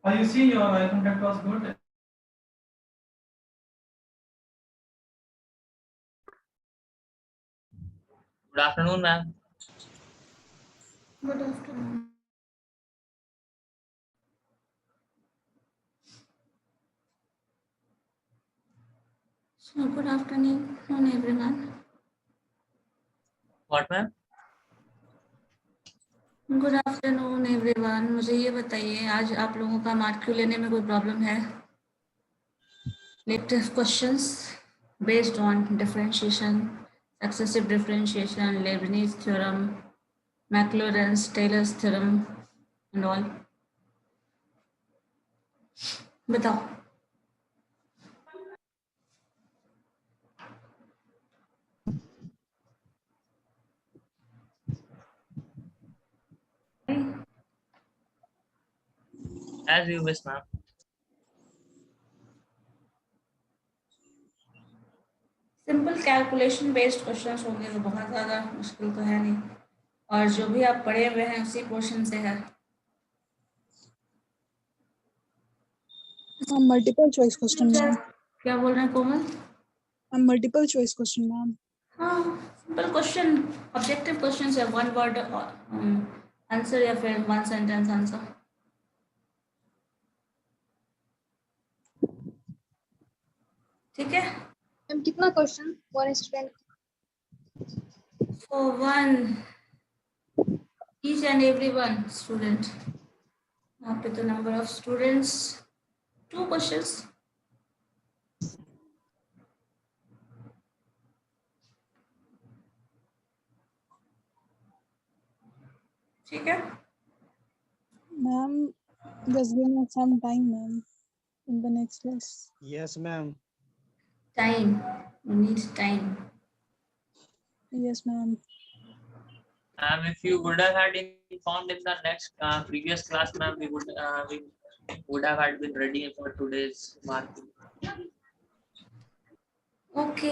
You see your eye contact was good. Good afternoon, ma'am. Good afternoon. So good afternoon everyone. What, ma'am? Good afternoon everyone. मुझे ये बताइए आज आप लोगों का मार्क क्यों लेने में कोई प्रॉब्लम है? Latest questions based on differentiation, successive differentiation, Leibniz theorem, Maclaurin's Taylor's theorem and all. बताओ। As you wish, ma'am. Simple calculation based questions होंगे तो बहुत ज़्यादा मुश्किल तो है नहीं, और जो भी आप पढ़े हुए हैं उसी पोर्शन से है। Multiple choice question ma'am. क्या बोल रहे हैं Komal? Multiple choice question ma'am. हाँ, सिंपल क्वेश्चन, ऑब्जेक्टिव क्वेश्चन है, वन वर्ड आंसर या फिर वन सेंटेंस आंसर। ठीक है। मैम कितना question one student? For one each and every one student. यहाँ पे तो नंबर ऑफ स्टूडेंट्स 2 क्वेश्चंस। ठीक है ma'am just give me some time ma'am in the next class. Yes, ma'am. Time, you need time. Yes ma'am. Ma'am, if you would have had informed in the next previous class, ma'am, we would have had been ready for today's marking. Okay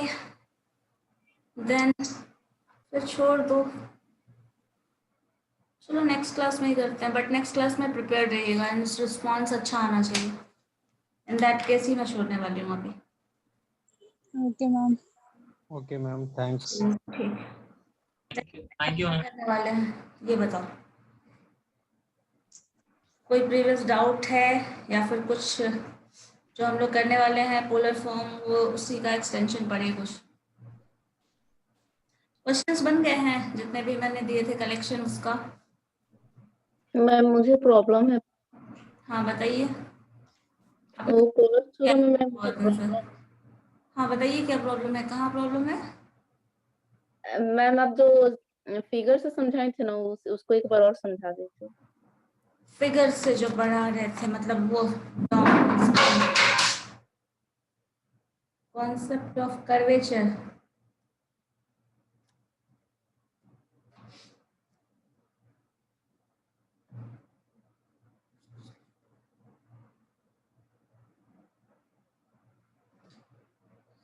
then फिर छोड़ दो, चलो next class में ही करते हैं, but next class में prepare रहिएगा and response अच्छा आना चाहिए। इन दैट केस ही मैं छोड़ने वाली हूँ अभी। Okay ma'am. Okay, ma'am. Thanks. ठीक। Thank you, ma'am. करने वाले हैं ये बताओ, कोई प्रीवियस डाउट है या फिर कुछ जो हम लोग करने वाले हैं पोलर फॉर्म वो उसी का एक्सटेंशन पड़े? कुछ क्वेश्चंस बन गए हैं जितने भी मैंने दिए थे कलेक्शन उसका? मैम मुझे प्रॉब्लम है। हाँ बताइए। वो पोलर थ्योरम में मैम बहुत दिन से। हाँ बताइए क्या प्रॉब्लम है, कहाँ प्रॉब्लम है? मैम आप जो फिगर से समझाए थे ना उसको एक बार और समझा दीजिए। फिगर से जो बढ़ा रहे थे मतलब वो कॉन्सेप्ट ऑफ कर्वेचर।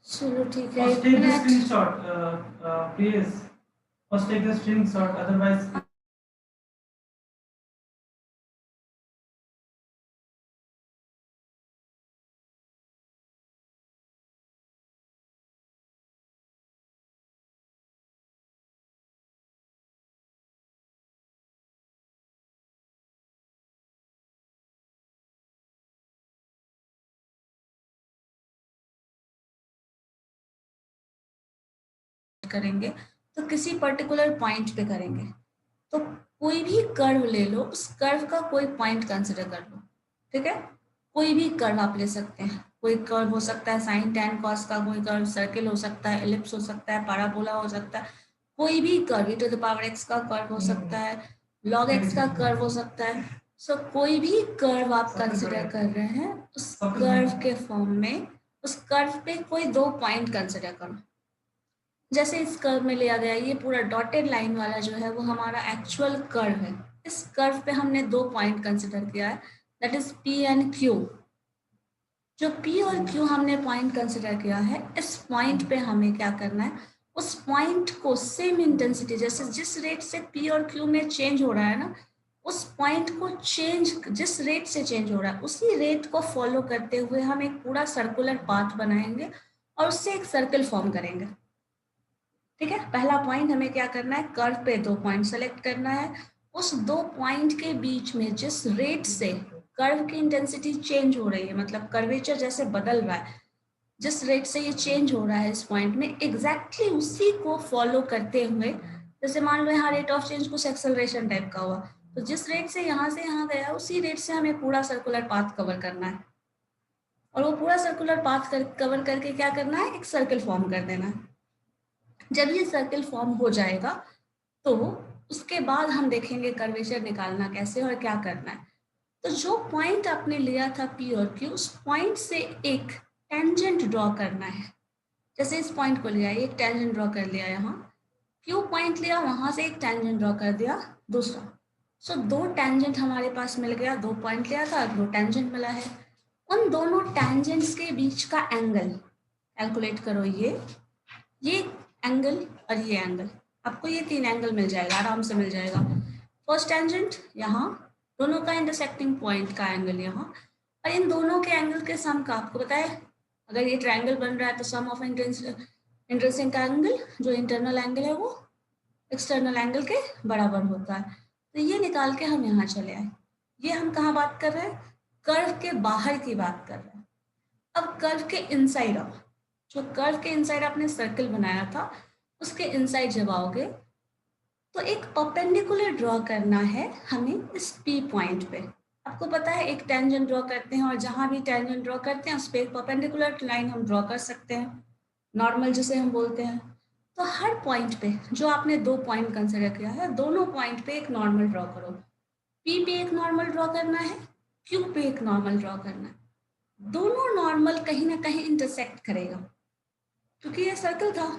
चलो ठीक है। First take the screenshot, please. First take the screenshot, otherwise. करेंगे तो किसी पर्टिकुलर पॉइंट पे करेंगे, तो कोई भी कर्व ले लो, उस कर्व का कोई पॉइंट कंसिडर कर लो। ठीक है, कोई भी कर्व आप ले सकते हैं, कोई कर्व हो सकता है साइन टेन कॉस का, कोई कर्व सर्किल हो सकता है, एलिप्स हो सकता है, पैराबोला हो सकता है, कोई भी curve to the power X का कर्व हो सकता है, लॉग एक्स का कर्व हो सकता है। सो कोई भी कर्व आप कंसिडर कर रहे हैं उस कर्व के फॉर्म में, उस कर्व पे कोई 2 पॉइंट कंसिडर करो। जैसे इस कर्व में लिया गया ये पूरा डॉटेड लाइन वाला जो है वो हमारा एक्चुअल कर्व है। इस कर्व पे हमने 2 पॉइंट कंसिडर किया है, that is P and Q. जो पी और क्यू हमने पॉइंट कंसिडर किया है, इस पॉइंट पे हमें क्या करना है, उस पॉइंट को सेम इंटेंसिटी जैसे जिस रेट से पी और क्यू में चेंज हो रहा है ना, उस पॉइंट को चेंज, जिस रेट से चेंज हो रहा है उसी रेट को फॉलो करते हुए हम एक पूरा सर्कुलर पाथ बनाएंगे और उससे एक सर्कल फॉर्म करेंगे। ठीक है, पहला पॉइंट हमें क्या करना है, कर्व पे 2 पॉइंट सेलेक्ट करना है, उस 2 पॉइंट के बीच में जिस रेट से कर्व की इंटेंसिटी चेंज हो रही है, मतलब कर्वेचर जैसे बदल रहा है, जिस रेट से ये चेंज हो रहा है इस पॉइंट में, एग्जैक्टली उसी को फॉलो करते हुए, जैसे मान लो यहाँ रेट ऑफ चेंज कुछ एक्सेलरेशन टाइप का हुआ, तो जिस रेट से यहाँ गया उसी रेट से हमें पूरा सर्कुलर पाथ कवर करना है, और वो पूरा सर्कुलर पाथ कवर करके क्या करना है, एक सर्कल फॉर्म कर देना है। जब ये सर्कल फॉर्म हो जाएगा तो उसके बाद हम देखेंगे कर्वेचर निकालना कैसे और क्या करना है। तो जो पॉइंट आपने लिया था P और Q, उस पॉइंट से एक टेंजेंट ड्रॉ करना है। जैसे इस पॉइंट को लिया, एक टेंजेंट ड्रॉ कर लिया, यहाँ Q पॉइंट लिया, वहां से एक टेंजेंट ड्रॉ कर दिया दूसरा। सो 2 टेंजेंट हमारे पास मिल गया, 2 पॉइंट लिया था, 2 टेंजेंट मिला है। उन दोनों टेंजेंट्स के बीच का एंगल कैलकुलेट करो, ये एंगल और ये एंगल, आपको ये 3 एंगल मिल जाएगा, आराम से मिल जाएगा। फर्स्ट टेंजेंट यहाँ, दोनों का इंटरसेक्टिंग पॉइंट का एंगल यहाँ, और इन दोनों के एंगल के सम का आपको पता है, अगर ये ट्रायंगल बन रहा है तो सम ऑफ इंटरसेक्टिंग का एंगल, जो इंटरनल एंगल है वो एक्सटर्नल एंगल के बराबर होता है। तो ये निकाल के हम यहाँ चले आए। ये हम कहाँ बात कर रहे हैं, कर्व के बाहर की बात कर रहे हैं। अब कर्व के इनसाइड आओ, जो कर्व के इनसाइड आपने सर्कल बनाया था उसके इनसाइड जब आओगे तो एक परपेंडिकुलर ड्रॉ करना है हमें इस P पॉइंट पे। आपको पता है एक टेंजेंट ड्रॉ करते हैं, और जहां भी टेंजेंट ड्रॉ करते हैं उस पर एक परपेंडिकुलर लाइन हम ड्रॉ कर सकते हैं, नॉर्मल जिसे हम बोलते हैं। तो हर पॉइंट पे जो आपने 2 पॉइंट कंसिडर किया है, दोनों पॉइंट पे एक नॉर्मल ड्रॉ करो। P पे एक नॉर्मल ड्रॉ करना है, Q पे एक नॉर्मल ड्रॉ करना है। दोनों नॉर्मल कहीं ना कहीं इंटरसेक्ट करेगा, क्योंकि ये सर्कल था।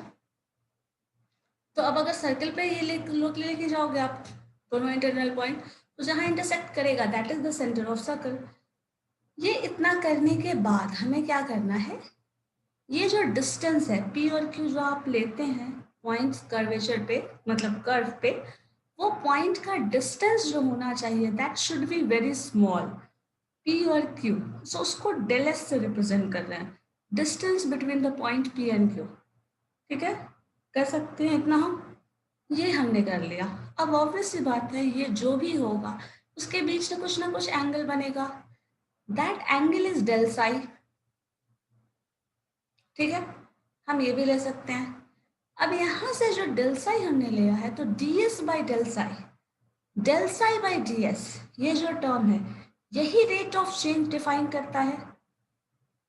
तो अब अगर सर्कल पे ये लेके जाओगे आप दोनों इंटरनल पॉइंट, तो जहां इंटरसेक्ट करेगा that is the centre of circle. ये इतना करने के बाद हमें क्या करना है, ये जो डिस्टेंस है P और Q जो आप लेते हैं पॉइंट्स कर्वेचर पे, मतलब कर्व पे, वो पॉइंट का डिस्टेंस जो होना चाहिए that should be very small, P और Q। सो उसको del S से रिप्रेजेंट कर रहे हैं, distance between the point P and Q। ठीक है, कर सकते हैं इतना हम, ये हमने कर लिया। अब ऑब्वियस सी बात है, ये जो भी होगा उसके बीच में कुछ ना कुछ एंगल बनेगा, that angle is del psi. ठीक है, हम ये भी ले सकते हैं। अब यहाँ से जो डेल साई हमने लिया है, तो ds by del psi by ds, ये जो टर्म है यही रेट ऑफ चेंज डिफाइन करता है।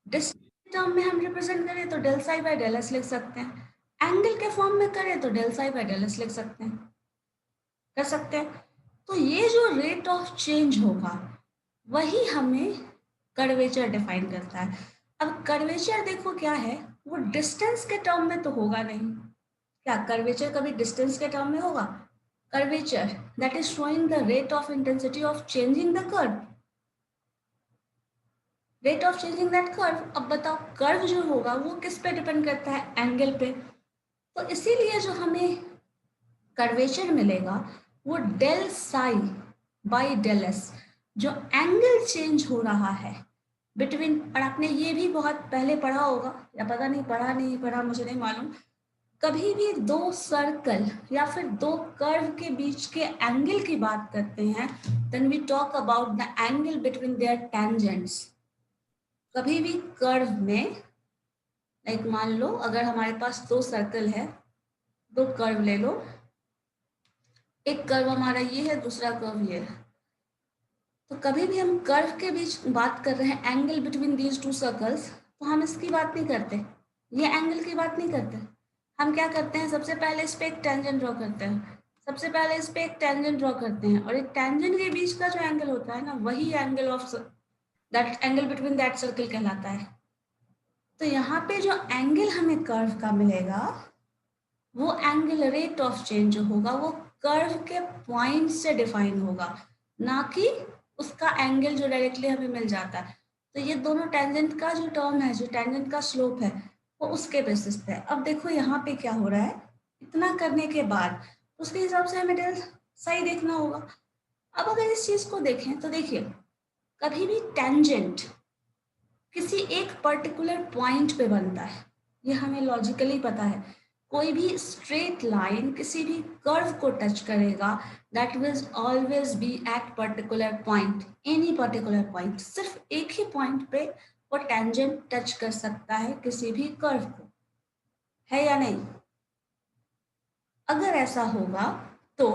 डिस्टेंस टर्म में हम रिप्रेजेंट करें तो del psi by del S लिख सकते हैं, एंगल के फॉर्म में करें तो del psi by del S लिख सकते हैं, कर सकते हैं। तो ये जो रेट ऑफ चेंज होगा वही हमें कर्वेचर डिफाइन करता है। अब कर्वेचर देखो क्या है, वो डिस्टेंस के टर्म में तो होगा नहीं। क्या कर्वेचर कभी डिस्टेंस के टर्म में होगा? Curvature that is showing the rate of intensity of changing the curve, rate of changing that curve. अब बताओ कर्व जो होगा वो किस पे डिपेंड करता है? एंगल पे। तो इसीलिए जो हमें कर्वेचर मिलेगा वो del psi by del S, जो एंगल चेंज हो रहा है बिटवीन, और आपने ये भी बहुत पहले पढ़ा होगा, या पता नहीं पढ़ा नहीं पढ़ा मुझे नहीं मालूम, कभी भी 2 सर्कल या फिर 2 कर्व के बीच के एंगल की बात करते हैं, then we talk about the angle between their tangents. कभी भी कर्व में, लाइक मान लो अगर हमारे पास 2 सर्कल है, 2 कर्व ले लो, एक कर्व हमारा ये है, दूसरा कर्व ये है, तो कभी भी हम कर्व के बीच बात कर रहे हैं एंगल बिटवीन दीज 2 सर्कल्स, तो हम इसकी बात नहीं करते, ये एंगल की बात नहीं करते। हम क्या करते हैं, सबसे पहले इस पे एक टेंजेंट ड्रॉ करते हैं, सबसे पहले इस पे एक टेंजेंट ड्रॉ करते हैं, और एक टेंजेंट के बीच का जो एंगल होता है ना, वही angle of that angle between that circle कहलाता है। तो यहाँ पे जो एंगल हमें कर्व का मिलेगा, वो एंगल रेट ऑफ चेंज जो होगा वो कर्व के पॉइंट से डिफाइन होगा, ना कि उसका एंगल जो डायरेक्टली हमें मिल जाता है। तो ये दोनों टेंजेंट का जो टर्म है, जो टेंजेंट का स्लोप है, वो उसके बेसिस पे है। अब देखो यहाँ पे क्या हो रहा है, इतना करने के बाद उसके हिसाब से हमें डेल साई देखना होगा। अब अगर इस चीज को देखें तो देखिए, कभी भी टेंजेंट किसी एक पर्टिकुलर पॉइंट पे बनता है, ये हमें लॉजिकली पता है। कोई भी स्ट्रेट लाइन किसी भी कर्व को टच करेगा, that will always be at particular point, any particular point. सिर्फ एक ही पॉइंट पे वो टेंजेंट टच कर सकता है किसी भी कर्व को, है या नहीं? अगर ऐसा होगा तो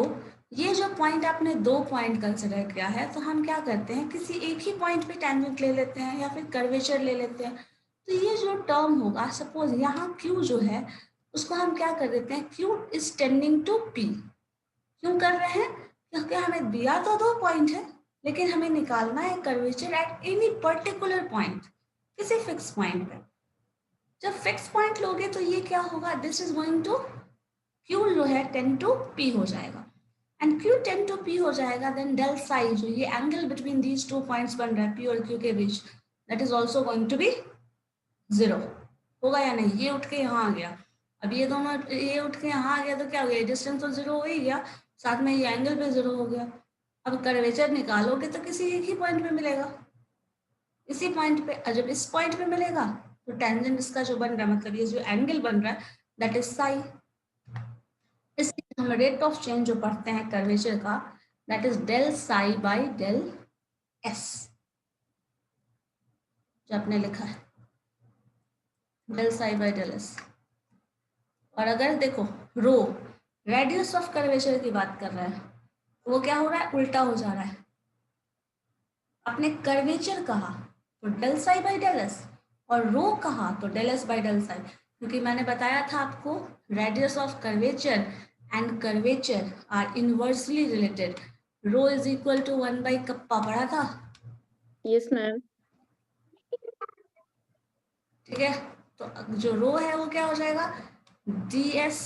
ये जो पॉइंट आपने दो पॉइंट कंसिडर किया है, तो हम क्या करते हैं, किसी एक ही पॉइंट पे टेंजेंट ले लेते हैं या फिर कर्वेचर ले लेते हैं। तो ये जो टर्म होगा, सपोज यहाँ Q जो है उसको हम क्या कर देते हैं, Q is tending to P। क्यों कर रहे हैं? क्योंकि हमें दिया तो दो पॉइंट है, लेकिन हमें निकालना है curvature at any particular point, किसी फिक्स पॉइंट पे। जब फिक्स पॉइंट लोगे तो ये क्या होगा, this is going to Q जो है टेंड टू P हो जाएगा, and Q tend to P हो जाएगा, देन डेल साई जो ये angle between these two points बन रहा है P और Q के बीच, that is also going to be 0। होगा या नहीं? ये उठ के यहाँ आ गया, अब ये दोनों ये उठ के यहाँ आ गया तो क्या हो गया, डिस्टेंस तो 0 हो ही गया, साथ में ये एंगल पे 0 हो गया। अब कर्वेचर निकालोगे तो किसी एक ही पॉइंट पे मिलेगा, इसी पॉइंट पे। और जब इस पॉइंट पे मिलेगा तो टेंजेंट इसका जो बन रहा है, मतलब ये जो एंगल बन रहा है, दैट इज साई। इसलिए हम रेट ऑफ चेंज जो पढ़ते हैं कर्वेचर का, that is del psi by del S, जो आपने लिखा है del psi by del S. और अगर देखो रो रेडियस ऑफ कर्वेचर की बात कर रहे हैं, तो वो क्या हो रहा है, उल्टा हो जा रहा है। आपने कर्वेचर कहा तो del psi by del S, और रो कहा तो del S by del psi, क्योंकि मैंने बताया था आपको radius of curvature and curvature are inversely related. Rho is equal to 1 by kappa, पढ़ा था? Yes ma'am. ठीक है, तो जो रो है वो क्या हो जाएगा, D S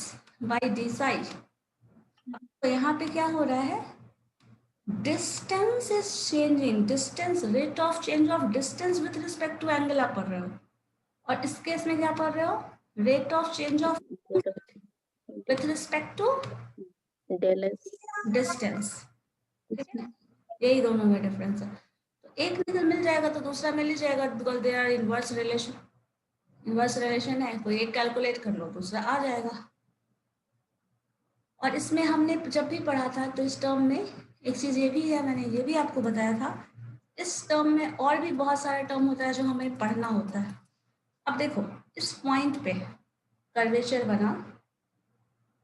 by D psi. तो यहाँ पे क्या हो रहा है, distance is changing, distance, rate of change of distance with respect to angle आप पढ़ रहे हो, और इस केस में क्या पढ़ रहे हो, rate of change of with respect to del S. Distance. यही दोनों में डिफरेंस है। तो एक निकल मिल जाएगा तो दूसरा मिल ही जाएगा, because they are inverse relation. Inverse relation है तो एक कैलकुलेट कर लो, दूसरा आ जाएगा। और इसमें हमने जब भी पढ़ा था तो इस टर्म में एक चीज ये भी है, मैंने ये भी आपको बताया था, इस टर्म में और भी बहुत सारा टर्म होता है जो हमें पढ़ना होता है। अब देखो इस पॉइंट पे कर्वेचर बना,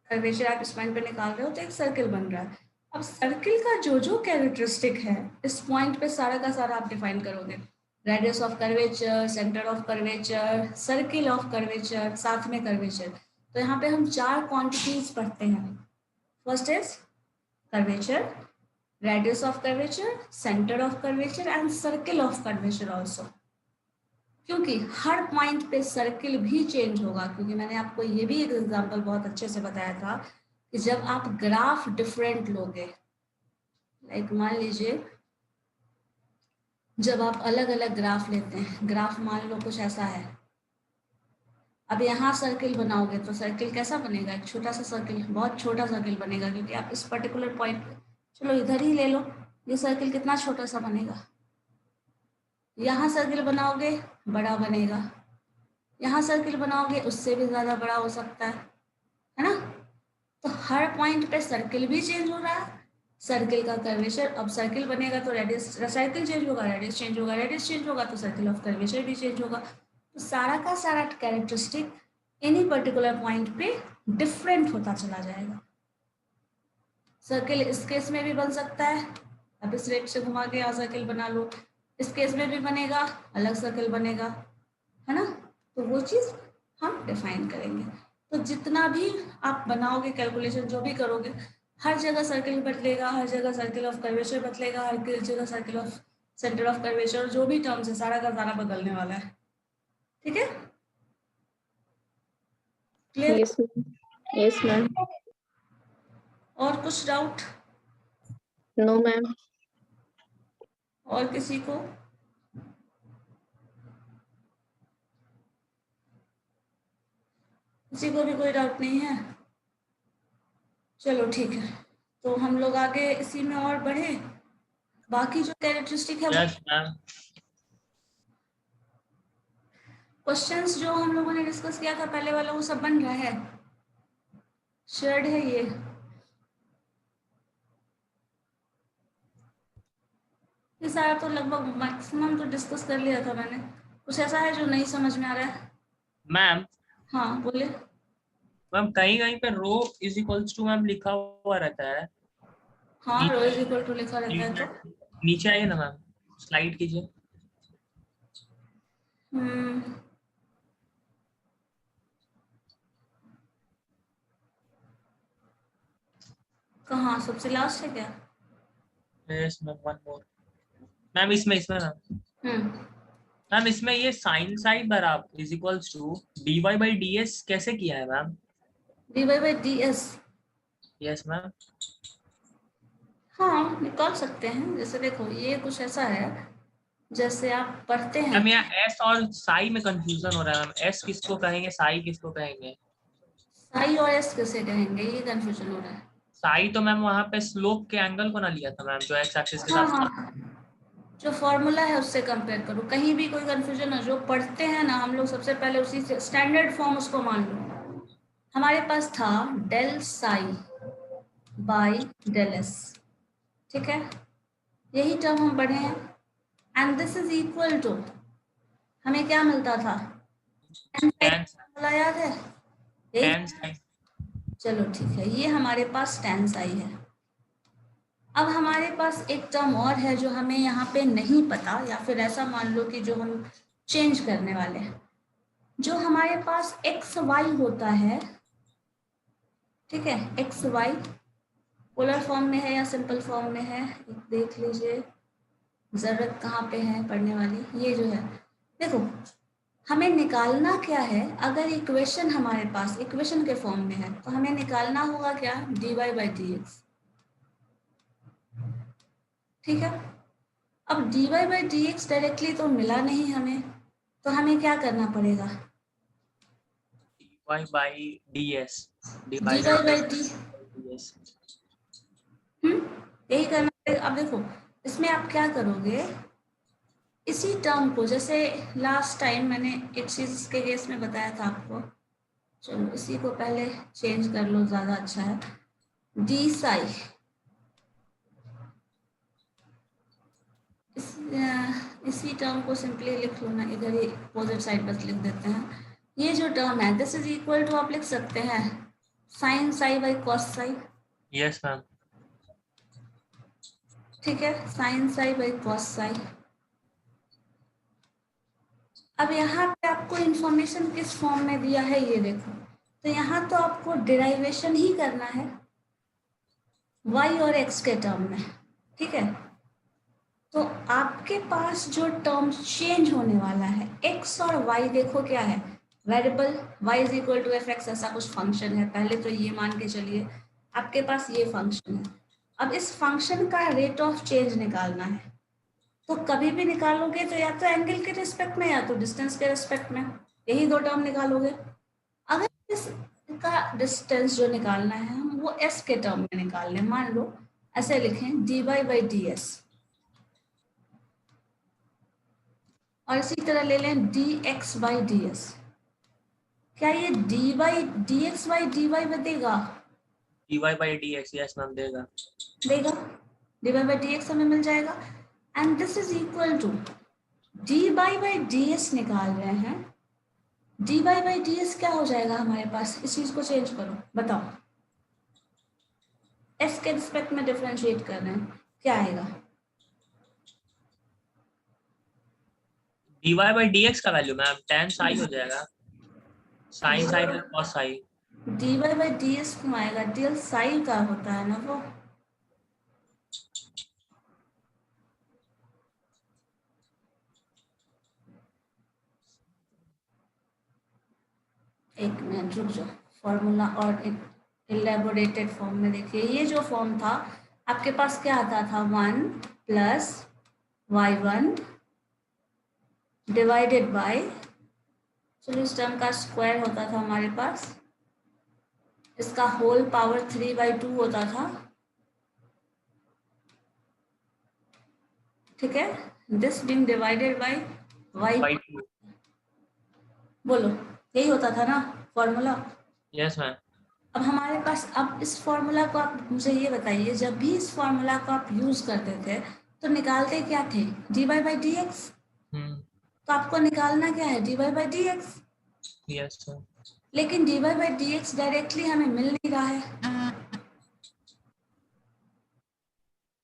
कर्वेचर आप इस पॉइंट पे निकाल रहे हो तो एक सर्किल बन रहा है। अब सर्किल का जो जो कैरेक्टरिस्टिक है इस पॉइंट पे सारा का सारा आप डिफाइन करोगे, radius of curvature, centre of curvature, circle of curvature, साथ में कर्वेचर। तो यहाँ पे हम 4 क्वांटिटीज पढ़ते हैं। First is curvature, radius of curvature, centre of curvature and circle of curvature also. क्योंकि हर पॉइंट पे सर्किल भी चेंज होगा, क्योंकि मैंने आपको ये भी एक एग्जांपल बहुत अच्छे से बताया था कि जब आप ग्राफ डिफरेंट लोगे, लाइक मान लीजिए जब आप अलग अलग ग्राफ लेते हैं, ग्राफ मान लो कुछ ऐसा है, अब यहाँ सर्किल बनाओगे तो सर्किल कैसा बनेगा, एक छोटा सा सर्किल, बहुत छोटा सर्किल बनेगा, क्योंकि आप इस पर्टिकुलर पॉइंट पे, चलो इधर ही ले लो, ये सर्किल कितना छोटा सा बनेगा। यहाँ सर्किल बनाओगे बड़ा बनेगा, यहाँ सर्किल बनाओगे उससे भी ज्यादा बड़ा हो सकता है ना। तो हर पॉइंट पे सर्किल भी चेंज हो रहा है, सर्किल का कर्वेचर, अब सर्किल बनेगा तो रेडियस, सर्किल चेंज होगा, रेडियस चेंज होगा, रेडियस चेंज होगा तो सर्किल ऑफ कर्वेचर भी चेंज होगा। तो सारा का सारा कैरेक्टरिस्टिक एनी पर्टिकुलर पॉइंट पे डिफरेंट होता चला जाएगा। सर्किल इस केस में भी बन सकता है, अब इस रेट से घुमा के यहाँ सर्किल बना लो, इस केस में भी बनेगा, अलग सर्किल बनेगा, है ना। तो वो चीज हम डिफाइन करेंगे। तो जितना भी आप बनाओगे कैलकुलेशन, जो भी करोगे, हर जगह सर्किल बदलेगा, हर जगह सर्किल ऑफ कर्वेचर बदलेगा, हर जगह circle of centre of curvature, जो भी टर्म्स है सारा का सारा बदलने वाला है। ठीक है, क्लियर? Yes yes ma'am. और कुछ डाउट? No ma'am. और किसी को? किसी को भी कोई डाउट नहीं है? चलो ठीक है, तो हम लोग आगे इसी में और बढ़े। बाकी जो कैरेक्टरिस्टिक है वो यस मैम। क्वेश्चंस जो हम लोगों ने डिस्कस किया था पहले वाला वो सब बन रहा है, शेयर्ड है ये सारा तो लगभग मैक्सिमम तो डिस्कस कर लिया था मैंने। कुछ ऐसा है जो नहीं समझ में आ रहा है? मैम हाँ बोले। मैम कहीं कहीं पे रो इज इक्वल्स टू मैम लिखा हुआ रहता है। हाँ रो नीचे इज इक्वल टू लिखा रहता है तो नीचे आइए ना मैम, स्लाइड कीजिए। कहाँ सबसे लास्ट है क्या? Yes ma'am, one more ma'am, इसमें इसमें मैम। मैम इसमें ये साइन साइड बराबर is equals to dy by ds कैसे किया है मैम? dy by ds yes ma'am. हाँ निकाल सकते हैं। जैसे देखो ये कुछ ऐसा है, जैसे आप पढ़ते हैं। मैम यहाँ s और साई में कंफ्यूजन हो रहा है मैम, s किसको कहेंगे, साई किसको कहेंगे? साई और एस कैसे कहेंगे, ये कंफ्यूजन हो रहा है। साई तो मैम वहाँ पे स्लोप के एंगल को ना लिया था मैम, जो x एक्सिस के हाँ साथ। हाँ जो फॉर्मूला है उससे कंपेयर करो, कहीं भी कोई कंफ्यूजन हो। जो पढ़ते हैं ना हम लोग सबसे पहले उसी से स्टैंडर्ड फॉर्म उसको मान लो। हमारे पास था del psi by del S, ठीक है, यही टर्म हम पढ़े हैं। And this is equal to, हमें क्या मिलता था? फॉर्मूला याद है? यही। tan sin। चलो ठीक है, ये हमारे पास tan साई है। अब हमारे पास एक टर्म और है जो हमें यहाँ पे नहीं पता, या फिर ऐसा मान लो कि जो हम चेंज करने वाले हैं। जो हमारे पास एक्स वाई होता है, ठीक है, एक्स वाई पोलर फॉर्म में है या सिंपल फॉर्म में है, देख लीजिए जरूरत कहाँ पे है पढ़ने वाली। ये जो है देखो, हमें निकालना क्या है? अगर इक्वेशन हमारे पास इक्वेशन के फॉर्म में है तो हमें निकालना होगा क्या? dy बाई डी एक्स, ठीक है। अब dy by D x directly तो मिला नहीं हमें, तो हमें क्या करना पड़ेगा? dy by ds dy by D, यही करना पड़ेगा। अब देखो इसमें आप क्या करोगे, इसी टर्म को, जैसे लास्ट टाइम मैंने एक चीज के केस में बताया था आपको, चलो इसी को पहले चेंज कर लो, ज्यादा अच्छा है। डी साई, इसी टर्म को सिंपली लिख लो ना, इधर ही अपोजिट साइड बस लिख देते हैं। ये जो टर्म है दिस इज इक्वल टू, आप लिख सकते हैं sine psi by cos psi. Yes ma'am. ठीक है, sine psi by cos psi. अब यहाँ पे आपको इंफॉर्मेशन किस फॉर्म में दिया है ये देखो, तो यहाँ तो आपको डिराइवेशन ही करना है y और x के टर्म में, ठीक है। तो आपके पास जो टर्म चेंज होने वाला है x और y, देखो क्या है, variable y is equal to F X, ऐसा कुछ फंक्शन है। पहले तो ये मान के चलिए आपके पास ये फंक्शन है। अब इस फंक्शन का रेट ऑफ चेंज निकालना है, तो कभी भी निकालोगे तो या तो एंगल के रिस्पेक्ट में या तो डिस्टेंस के रिस्पेक्ट में, यही दो टर्म निकालोगे। अगर इसका डिस्टेंस जो निकालना है हम वो s के टर्म में निकाल लें, मान लो ऐसे लिखें dy बाई डी एस, और इसी तरह ले लें dx बाई डी एस। क्या ये dx बाई dy बदेगा? dy by dx, yes ma'am देगा। देगा, dy बाई dx हमें मिल जाएगा। And this is equal to dy by ds निकाल रहे हैं, dy बाई ds क्या हो जाएगा हमारे पास? इस चीज को चेंज करो, बताओ, s के रिस्पेक्ट में डिफरेंशिएट कर रहे हैं, क्या आएगा? dy बाई dx का वैल्यू मैम tan साई हो जाएगा, sine psi plus cos psi. dy by ds क्यों आएगा? dl साई का होता है ना वो। एक मिनट रुक जाओ, फॉर्मूला और इलेबोरेटेड फॉर्म में देखिए, ये जो फॉर्म था आपके पास क्या आता था? 1 प्लस y1 डिवाइडेड बाय, चलो इस टर्म का स्क्वायर होता था हमारे पास, इसका होल पावर 3/2 होता था, ठीक है, this being divided by y, by 2. बोलो यही होता था ना फॉर्मूला। Yes ma'am. अब हमारे पास, अब इस फॉर्मूला को आप मुझे ये बताइए, जब भी इस फॉर्मूला को आप यूज करते थे तो निकालते क्या थे, dy by dx। तो आपको निकालना क्या है, dy by dx। Yes sir. लेकिन dy by dx डायरेक्टली हमें मिल नहीं रहा है,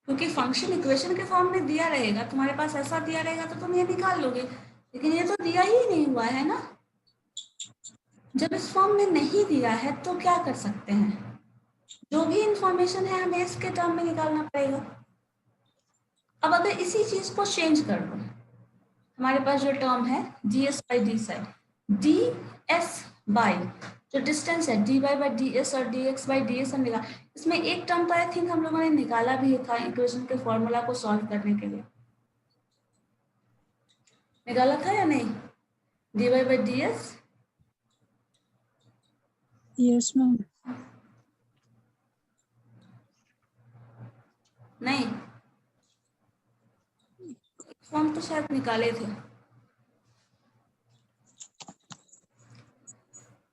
क्योंकि फंक्शन इक्वेशन के फॉर्म में दिया रहेगा, तुम्हारे पास ऐसा दिया रहेगा तो तुम ये निकाल लोगे, लेकिन ये तो दिया ही नहीं हुआ है ना। जब इस फॉर्म में नहीं दिया है तो क्या कर सकते हैं, जो भी इंफॉर्मेशन है हमें इसके टर्म में निकालना पड़ेगा। अब अगर इसी चीज को चेंज कर दो, हमारे पास जो टर्म है ds by d side, ds by जो डिस्टेंस है dy by ds और dx by ds हम निकाल, इसमें एक टर्म तो आई थिंक हम लोगों ने निकाला भी था इक्वेशन के फॉर्मूला को सॉल्व करने के लिए, निकाला था या नहीं, dy by ds। Yes, ma'am. नहीं, फॉर्म तो शायद निकाले थे,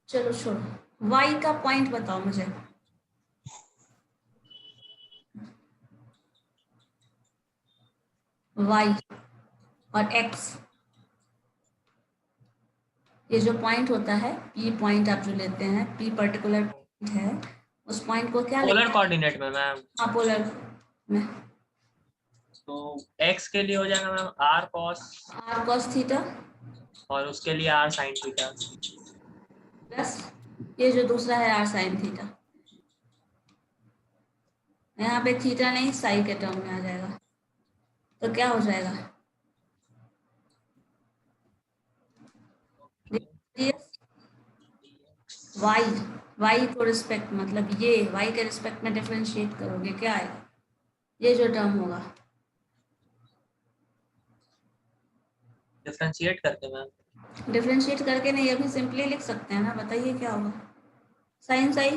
चलो छोड़ो। y का पॉइंट बताओ मुझे, y और x, ये जो पॉइंट होता है p पॉइंट आप जो लेते हैं, p पर्टिकुलर पॉइंट है, उस पॉइंट को क्या पोलर कोऑर्डिनेट में मैम, हाँ पोलर में, तो x के लिए हो जाएगा मैम r cos थीटा और उसके लिए r sin थीटा प्लस ये जो दूसरा है r sin थीटा, यहाँ पे थीटा नहीं साई के टर्म में आ जाएगा, तो क्या हो जाएगा, y को रिस्पेक्ट, मतलब ये y के रिस्पेक्ट में डिफरेंशिएट करोगे क्या आएगा, ये जो टर्म होगा डिफरेंशिएट करके मैम, डिफरेंशिएट करके नहीं, अभी सिंपली लिख सकते हैं ना, बताइए क्या होगा, sine psi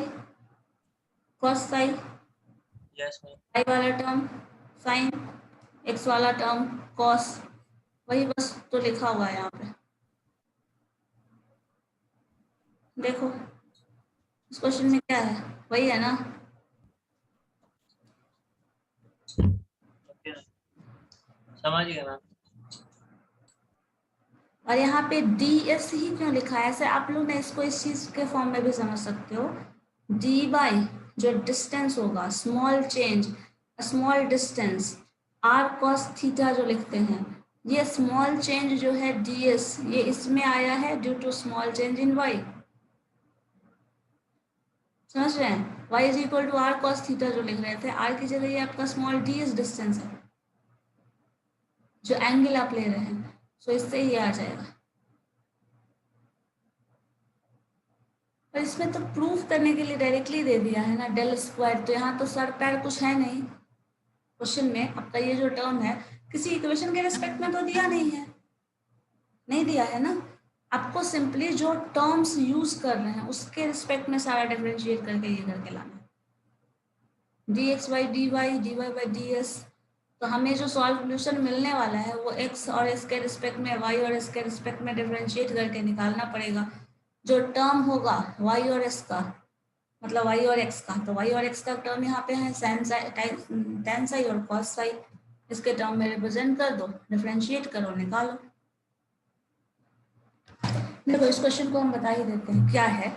cos psi, yes ma'am, y वाला टर्म साइन, x वाला टर्म कॉस, वही बस तो लिखा हुआ है यहाँ पे, देखो इस क्वेश्चन में क्या है, वही है ना, समझ गए मैम। और यहाँ पे ds ही क्यों लिखा है, ऐसे आप लोग ने इसको इस चीज के फॉर्म में भी समझ सकते हो, dy जो डिस्टेंस होगा, small change small distance, r cos theta जो लिखते हैं, ये स्मॉल चेंज जो है ds, ये इसमें आया है due to small change in y, समझ रहे हैं, y is equal to r cos theta जो लिख रहे थे, r की जगह ये आपका स्मॉल ds डिस्टेंस है जो एंगल आप ले रहे हैं, सो इससे ये आ जाएगा। और इसमें तो प्रूफ करने के लिए डायरेक्टली दे दिया है ना डेल स्क्वायर, तो यहाँ तो सर पैर कुछ है नहीं क्वेश्चन में, आपका ये जो टर्म है किसी इक्वेशन के रिस्पेक्ट में तो दिया नहीं है, नहीं दिया है ना, आपको सिंपली जो टर्म्स यूज कर रहे हैं उसके रिस्पेक्ट में सारा डिफरेंशिएट करके ये करके लाना है, dx by dy, dy by ds, तो हमें जो सॉल्यूशन मिलने वाला है वो x और इसके रिस्पेक्ट में, y और इसके रिस्पेक्ट में डिफरेंशिएट करके निकालना पड़ेगा, जो टर्म होगा y और s का, मतलब y और x का, तो y और x का टर्म यहाँ पे है tan साई और cos साई, इसके टर्म में रिप्रेजेंट कर दो, डिफरेंशिएट करो, निकालो। देखो इस क्वेश्चन को हम बता ही देते हैं क्या है,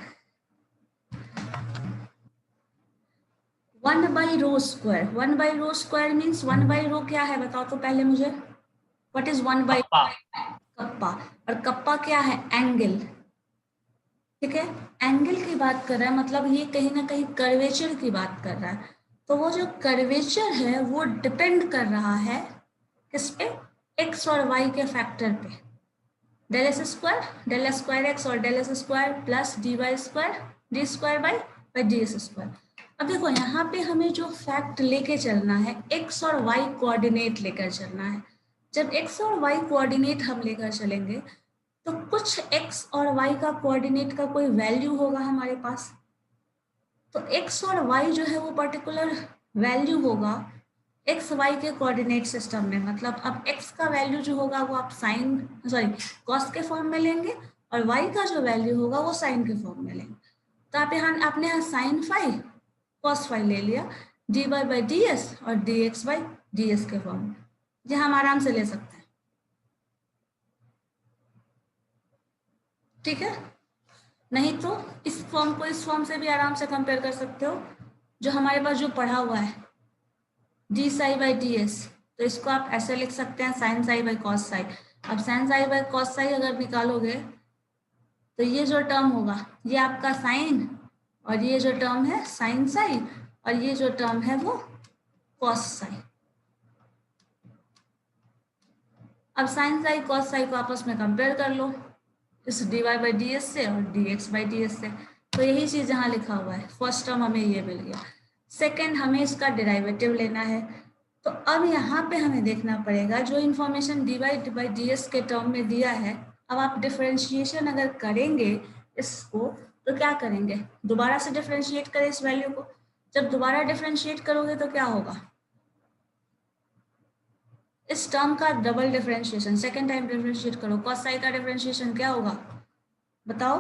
1 by rho square, 1 by rho square means 1 by rho क्या है बताओ तो पहले मुझे, व्हाट इज 1 by कप्पा, और कप्पा क्या है, एंगल, ठीक है, एंगल की बात कर रहा है, मतलब ये कहीं ना कहीं कर्वेचर की बात कर रहा है, तो वो जो कर्वेचर है वो डिपेंड कर रहा है किस पे, x और y के फैक्टर पे, डेल स्क्वायर x और del S square plus dy square D square by D S square. अब देखो यहाँ पे हमें जो फैक्ट लेके चलना है, x और y कोऑर्डिनेट लेकर चलना है, जब x और y कोऑर्डिनेट हम लेकर चलेंगे तो कुछ x और y का कोऑर्डिनेट का कोई वैल्यू होगा हमारे पास, तो x और y जो है वो पर्टिकुलर वैल्यू होगा एक्स वाई के कोऑर्डिनेट सिस्टम में, मतलब अब एक्स का वैल्यू जो होगा वो आप साइन कॉस के फॉर्म में लेंगे और वाई का जो वैल्यू होगा वो साइन के फॉर्म में लेंगे। तो आप यहाँ आपने यहाँ साइन फाई कॉस फाई ले लिया, D Y by D S और D X by D S के फॉर्म में, जो हम आराम से ले सकते हैं। ठीक है, नहीं तो इस फॉर्म को इस फॉर्म से भी आराम से कंपेयर कर सकते हो, जो हमारे पास जो पढ़ा हुआ है D psi by D S, तो इसको आप ऐसे लिख सकते हैं sine psi by cos psi. अब sine psi by cos psi अगर निकालोगे तो ये जो टर्म होगा ये आपका साइन, और ये जो टर्म है साइन साई, और ये जो टर्म है वो कॉस साई। अब साइन साई कॉस साई को आपस में कंपेयर कर लो इस D Y by D S से और D X by D S से। तो यही चीज यहाँ लिखा हुआ है, फर्स्ट टर्म हमें ये मिल गया, सेकेंड हमें इसका डेरिवेटिव लेना है। तो अब यहाँ पे हमें देखना पड़ेगा जो information D Y by D S के टर्म में दिया है, अब आप डिफरेंशिएशन अगर करेंगे इसको तो क्या करेंगे, दोबारा से डिफरेंशिएट करें इस वैल्यू को। जब दोबारा डिफरेंशिएट करोगे तो क्या होगा, इस टर्म का double differentiation, second time differentiate करो, कॉस साई का डिफरेंशिएशन क्या होगा बताओ,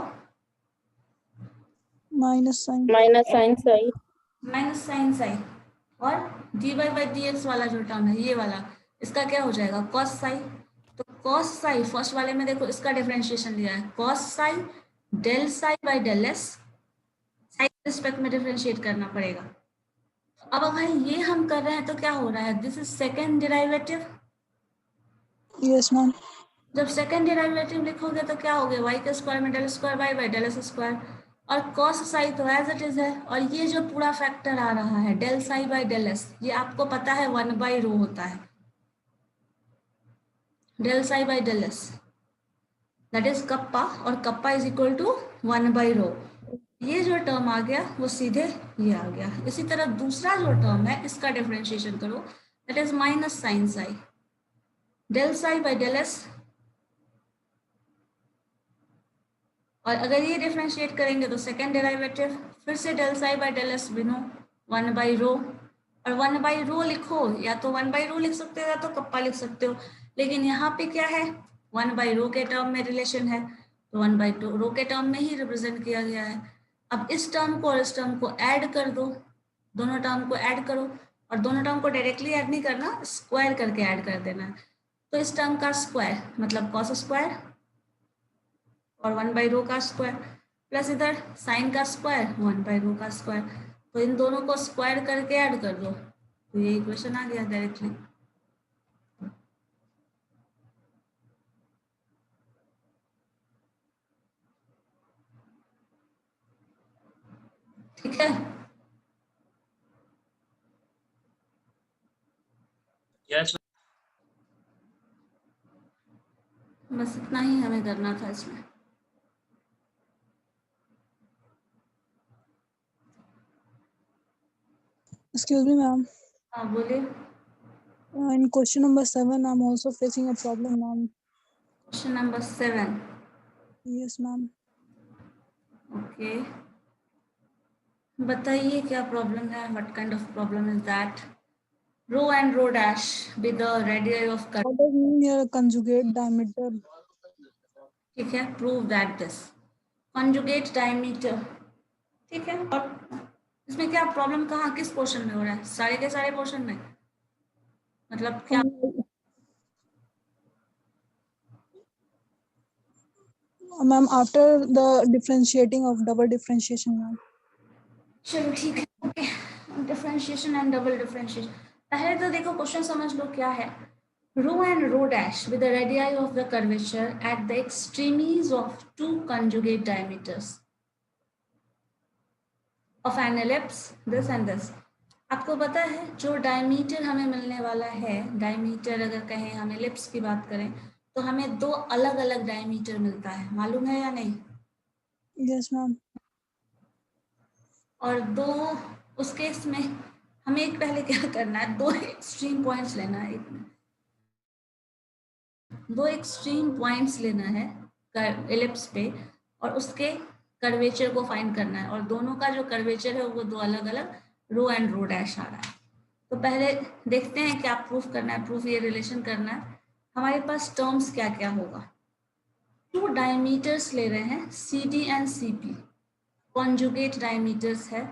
minus sine psi minus sine psi, और D Y by D X वाला जो टर्म है ये वाला, इसका क्या हो जाएगा कॉस साई। तो कॉस साई फर्स्ट वाले में देखो इसका डिफरेंशिएशन दिया है cos psi del psi by del S, psi के रिस्पेक्ट में डिफरेंशिएट करना पड़ेगा। अब अगर ये हम कर रहे हैं तो क्या हो रहा है, this is second derivative. Yes ma'am. जब सेकेंड डेरिवेटिव लिखोगे तो क्या हो गया, वाई के स्क्वायर में del square Y by del S square, और कॉस साई तो एज इट इज है, और ये जो पूरा फैक्टर आ रहा है del psi by del S, ये आपको पता है 1/रो होता है, del psi by del S that is kappa, और कप्पा इज इक्वल टू 1/रो। ये जो टर्म आ गया वो सीधे ये आ गया। इसी तरह दूसरा जो टर्म है इसका डिफरेंशिएशन करो, that is minus sine psi del psi by del S, और अगर ये डिफरेंशिएट करेंगे तो सेकेंड डेरिवेटिव फिर से del psi by del S बिनो 1/रो, और 1/रो लिखो, या तो 1/रो लिख सकते हो या तो कप्पा लिख सकते हो, लेकिन यहाँ पे क्या है 1/रो के टर्म में रिलेशन है तो 1/रो के टर्म में ही रिप्रेजेंट किया गया है। अब इस टर्म को और इस टर्म को ऐड कर दो, दोनों टर्म को ऐड करो, और दोनों टर्म को डायरेक्टली ऐड नहीं करना, स्क्वायर करके ऐड कर देना। तो इस टर्म का स्क्वायर मतलब कॉस स्क्वायर और 1/रो का स्क्वायर, प्लस इधर साइन का स्क्वायर 1/रो का स्क्वायर, तो इन दोनों को स्क्वायर करके ऐड कर दो तो ये इक्वेशन आ गया डायरेक्टली। ठीक है, यस बस इतना ही हमें करना था इसमें। Excuse me, ma'am. हाँ बोलिए। In question number 7, I'm also facing a problem, ma'am. Question number 7, Yes, ma'am. Okay बताइए क्या प्रॉब्लम है, what kind of problem is that. Rho and rho dash with the radius of curve, What does mean here conjugate diameter? ठीक है, prove that this conjugate diameter. ठीक है, और इसमें क्या प्रॉब्लम कहाँ किस पोर्शन में हो रहा है, सारे के सारे पोर्शन में, मतलब क्या। Ma'am, after the differentiating of double differentiation, ma'am. चलो ठीक है, okay differentiation and double differentiation. पहले तो देखो क्वेश्चन समझ लो क्या है, rho and rho dash with the radii of the curvature at the extremes of two conjugate diameters of an ellipse this and this. आपको पता है जो डायमीटर हमें मिलने वाला है, डायमीटर अगर कहें हम एलिप्स की बात करें तो हमें दो अलग अलग डायमीटर मिलता है, मालूम है या नहीं। Yes, ma'am. और दो उस केस में हमें एक पहले क्या करना है, दो एक्सट्रीम पॉइंट्स लेना है, दो एक्सट्रीम पॉइंट्स लेना है एलिप्स पे और उसके कर्वेचर को फाइंड करना है, और दोनों का जो कर्वेचर है वो दो अलग अलग रो एंड रो डैश आ रहा है। तो पहले देखते हैं क्या प्रूफ करना है, प्रूफ ये रिलेशन करना है। हमारे पास टर्म्स क्या क्या होगा, टू डायमीटर्स ले रहे हैं CD and CP, conjugate diameters है,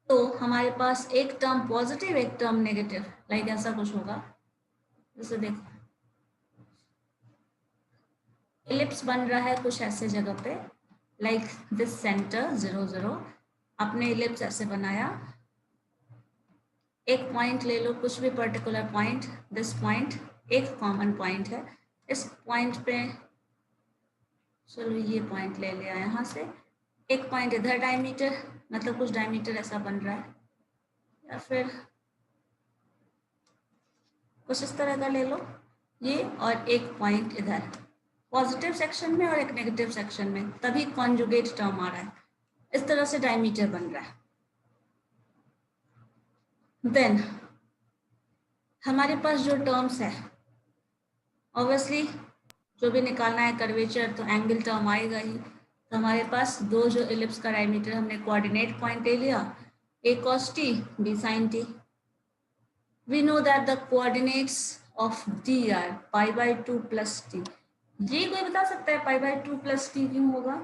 तो हमारे पास एक टर्म पॉजिटिव एक टर्म नेगेटिव, लाइक ऐसा कुछ होगा। जैसे देखो एलिप्स बन रहा है कुछ ऐसे जगह पे, लाइक दिस सेंटर 0 0, आपने एलिप्स ऐसे बनाया, एक पॉइंट ले लो, कुछ भी पर्टिकुलर पॉइंट, दिस पॉइंट एक कॉमन पॉइंट है, इस पॉइंट पे चलो ये पॉइंट ले लिया यहाँ से, एक पॉइंट इधर डायमीटर, मतलब कुछ डायमीटर ऐसा बन रहा है, या फिर कुछ इस तरह का ले लो ये, और एक पॉइंट इधर पॉजिटिव सेक्शन में और एक नेगेटिव सेक्शन में, तभी कॉन्जुगेट टर्म आ रहा है, इस तरह से डायमीटर बन रहा है। देन हमारे पास जो टर्म्स है, ऑब्वियसली जो भी निकालना है कर्वेचर तो एंगल टर्म आएगा ही, तो हमारे पास दो जो एलिप्स का डायमीटर हमने कोऑर्डिनेट पॉइंट ले लिया, a cos t b sin t। We know that the coordinates of d are pi by 2 plus t। ये कोई बता सकता है pi by 2 plus t क्यों होगा?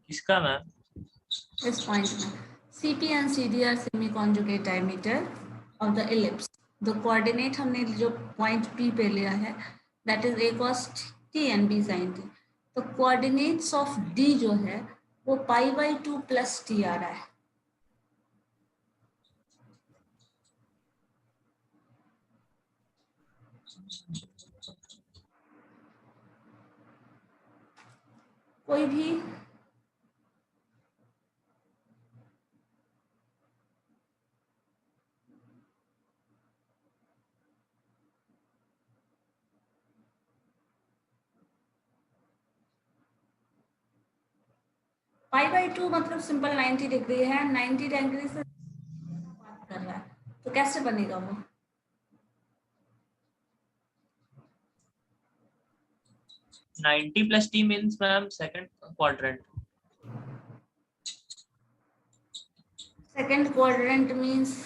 किसका मैम? इस पॉइंट में CP and CD are semi-conjugate diameter of the ellipse। the coordinate हमने जो पॉइंट P पे लिया है that is a cos t and b sin t। तो coordinates of D जो है वो pi by 2 plus t आ रहा है। कोई भी पाई बाई 2 मतलब सिंपल 90 डिग्री है, 90 डिग्री से बात कर रहा है, तो कैसे बनेगा वो? Ninety plus T means ma'am second quadrant. Second quadrant means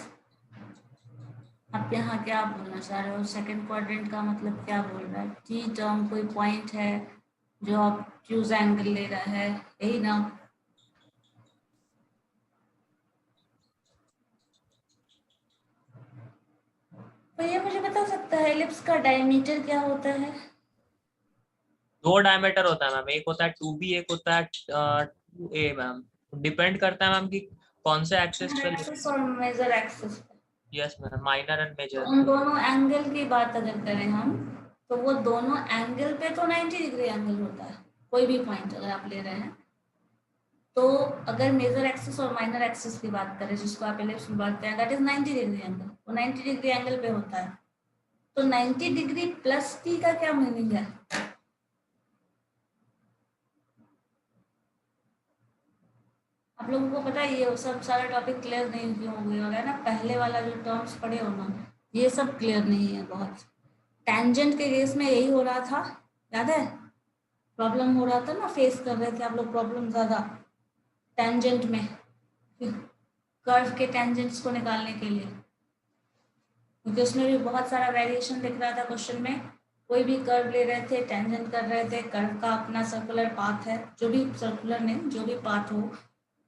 आप यहाँ क्या बोलना चाह रहे हो? सेकंड क्वाड्रेंट का मतलब क्या बोल रहा है? टी टर्म कोई पॉइंट है जो आप क्यूज एंगल ले रहा है, यही ना? तो ये मुझे बता सकता है एलिप्स का डायमीटर क्या होता है? दो डायमीटर होता है मैम, एक होता है 2b, एक होता है 2a मैम। डिपेंड करता है मैम कि कौन से एक्सिस पे। एक्सिस और major axis. Yes ma'am, minor and major. उन दोनों एंगल की बात अगर करें हम, तो वो दोनों एंगल पे तो 90 डिग्री एंगल होता है, कोई भी पॉइंट अगर आप ले रहे हैं। तो अगर मेजर एक्सिस और माइनर एक्सिस की बात करें, जिसको आप एलिप्स में बात करें, दैट इज 90 डिग्री एंगल, वो 90 डिग्री एंगल पे होता है। तो 90 डिग्री प्लस टी का क्या मीनिंग है? आप लोगों को पता है ये सब सारा टॉपिक क्लियर नहीं क्यों हो गया होगा ना? पहले वाला जो टर्म्स पढ़े हो ना, ये सब क्लियर नहीं है बहुत। टेंजेंट के केस में यही हो रहा था, याद है? प्रॉब्लम हो रहा था ना, फेस कर रहे थे आप लोग प्रॉब्लम ज्यादा टेंजेंट में, कर्व के टेंजेंट्स को निकालने के लिए, क्योंकि उसमें भी बहुत सारा वेरिएशन दिख रहा था क्वेश्चन में। कोई भी कर्व ले रहे थे, टेंजेंट कर रहे थे, कर्व का अपना सर्कुलर पाथ है, जो भी सर्कुलर नहीं, जो भी पाथ हो,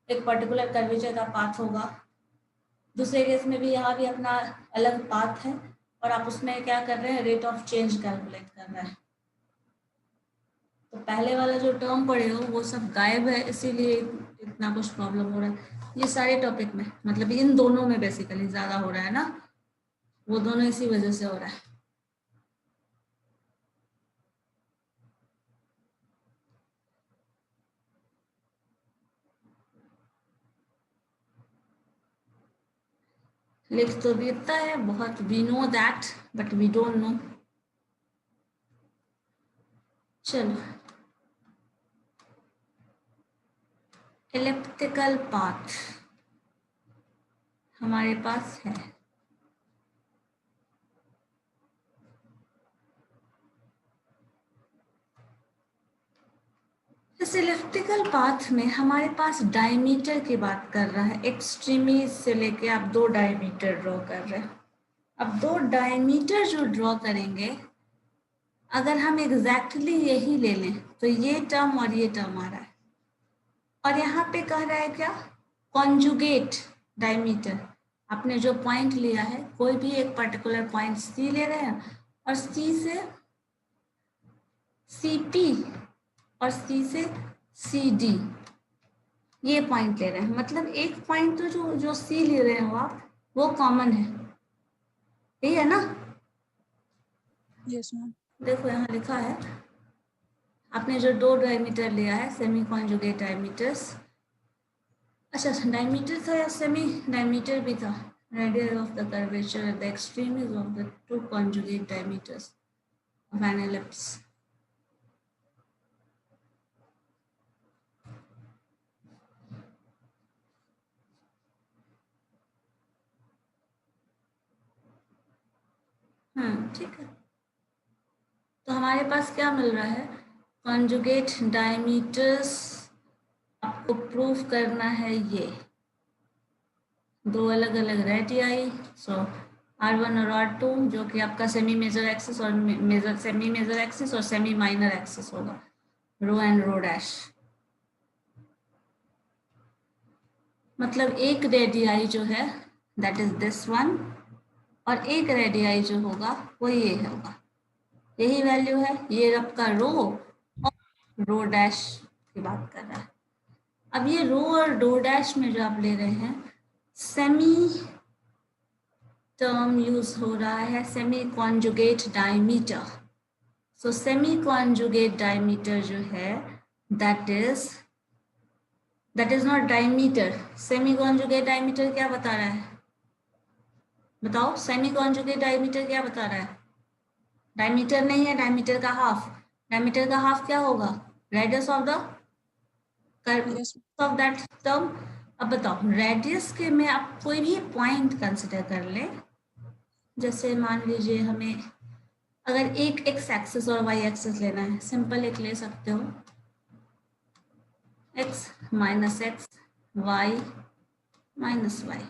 एक पर्टिकुलर कर्वेचर का पाथ होगा। दूसरे केस में भी यहाँ भी अपना अलग पाथ है, और आप उसमें क्या कर रहे हैं, रेट ऑफ चेंज कैलकुलेट कर रहे हैं। तो पहले वाला जो टर्म पढ़े हो वो सब गायब है, इसीलिए इतना कुछ प्रॉब्लम हो रहा है। ये सारे टॉपिक में, मतलब इन दोनों में बेसिकली ज्यादा हो रहा है ना, वो दोनों इसी वजह से हो रहा है। लिख तो देता है बहुत, we know that but we don't know. चलो, एलिप्टिकल पाथ हमारे पास है। इस इलेक्ट्रिकल पाथ में हमारे पास डायमीटर की बात कर रहा है, एक्सट्रीमी से लेके आप 2 डायमीटर ड्रॉ कर रहे हैं। अब 2 डायमीटर जो ड्रॉ करेंगे, अगर हम एग्जैक्टली यही ले लें तो ये टर्म और ये टर्म आ रहा है, और यहाँ पे कह रहा है क्या, कॉन्जुगेट डायमीटर। आपने जो पॉइंट लिया है, कोई भी एक पर्टिकुलर पॉइंट सी ले रहे हैं और सी से सीपी और सी से सीडी, ये पॉइंट ले रहे हैं। मतलब एक पॉइंट तो जो सी ले रहे हो आप, वो कॉमन है, यही है ना। Yes, ma'am. देखो यहाँ लिखा है, आपने जो 2 डायमीटर लिया है, सेमी कॉन्जुगेट डायमीटर्स। अच्छा, डायमीटर था या सेमी डायमीटर भी था। Radius of the curvature at the extremities of the 2 conjugate diameters of an ellipse. ठीक है, तो हमारे पास क्या मिल रहा है, कॉन्जुगेट डायमीटर्स आपको प्रूव करना है ये 2 अलग अलग रेडियाई। सो R1 और R2 जो कि आपका सेमी मेजर एक्सिस और सेमी मेजर एक्सिस और सेमी माइनर एक्सिस होगा, रो एंड रो डैश। मतलब एक रेडियाई जो है दैट इज दिस वन, और एक रेडियाई जो होगा वो ये होगा, यही वैल्यू है। ये आपका रो और रो डैश की बात कर रहा है। अब ये रो और रो डैश में जो आप ले रहे हैं, सेमी टर्म यूज हो रहा है, सेमी कॉन्जुगेट डायमीटर। सो सेमी कॉन्जुगेट डायमीटर जो है that is not diameter. Semi conjugate diameter क्या बता रहा है, बताओ। सेमी कॉन्जुगेट डायमीटर क्या बता रहा है, डायमीटर नहीं है, डायमीटर का हाफ। डायमीटर का हाफ क्या होगा, radius of the Yes. Of that term. अब बताओ, रेडियस के में आप कोई भी पॉइंट कंसिडर कर ले। जैसे मान लीजिए हमें अगर एक एक्स एक्सिस और वाई एक्सिस लेना है, सिंपल एक ले सकते हो, X minus X, Y minus Y.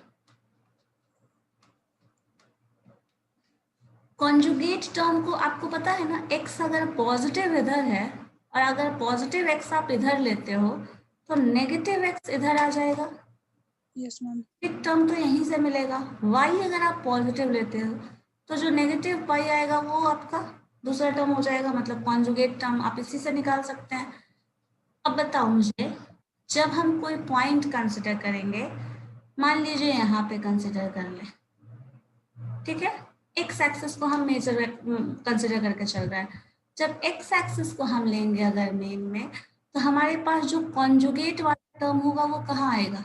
Conjugate term को आपको पता है ना, एक्स अगर पॉजिटिव इधर है और अगर पॉजिटिव एक्स आप इधर लेते हो तो नेगेटिव एक्स इधर आ जाएगा, Yes, ma'am. एक टर्म तो यहीं से मिलेगा। वाई अगर आप पॉजिटिव लेते हो तो जो नेगेटिव वाई आएगा वो आपका दूसरा टर्म हो जाएगा, मतलब कॉन्जुगेट टर्म आप इसी से निकाल सकते हैं। अब बताओ मुझे, जब हम कोई पॉइंट कंसिडर करेंगे, मान लीजिए यहाँ पे कंसिडर कर ले, ठीक है, एक्स एक्सिस को हम मेजर कंसिडर करके चल रहा है। जब एक्स एक्सिस को हम लेंगे अगर मेन में, तो हमारे पास जो कॉन्जुगेट वाला टर्म होगा वो कहाँ आएगा,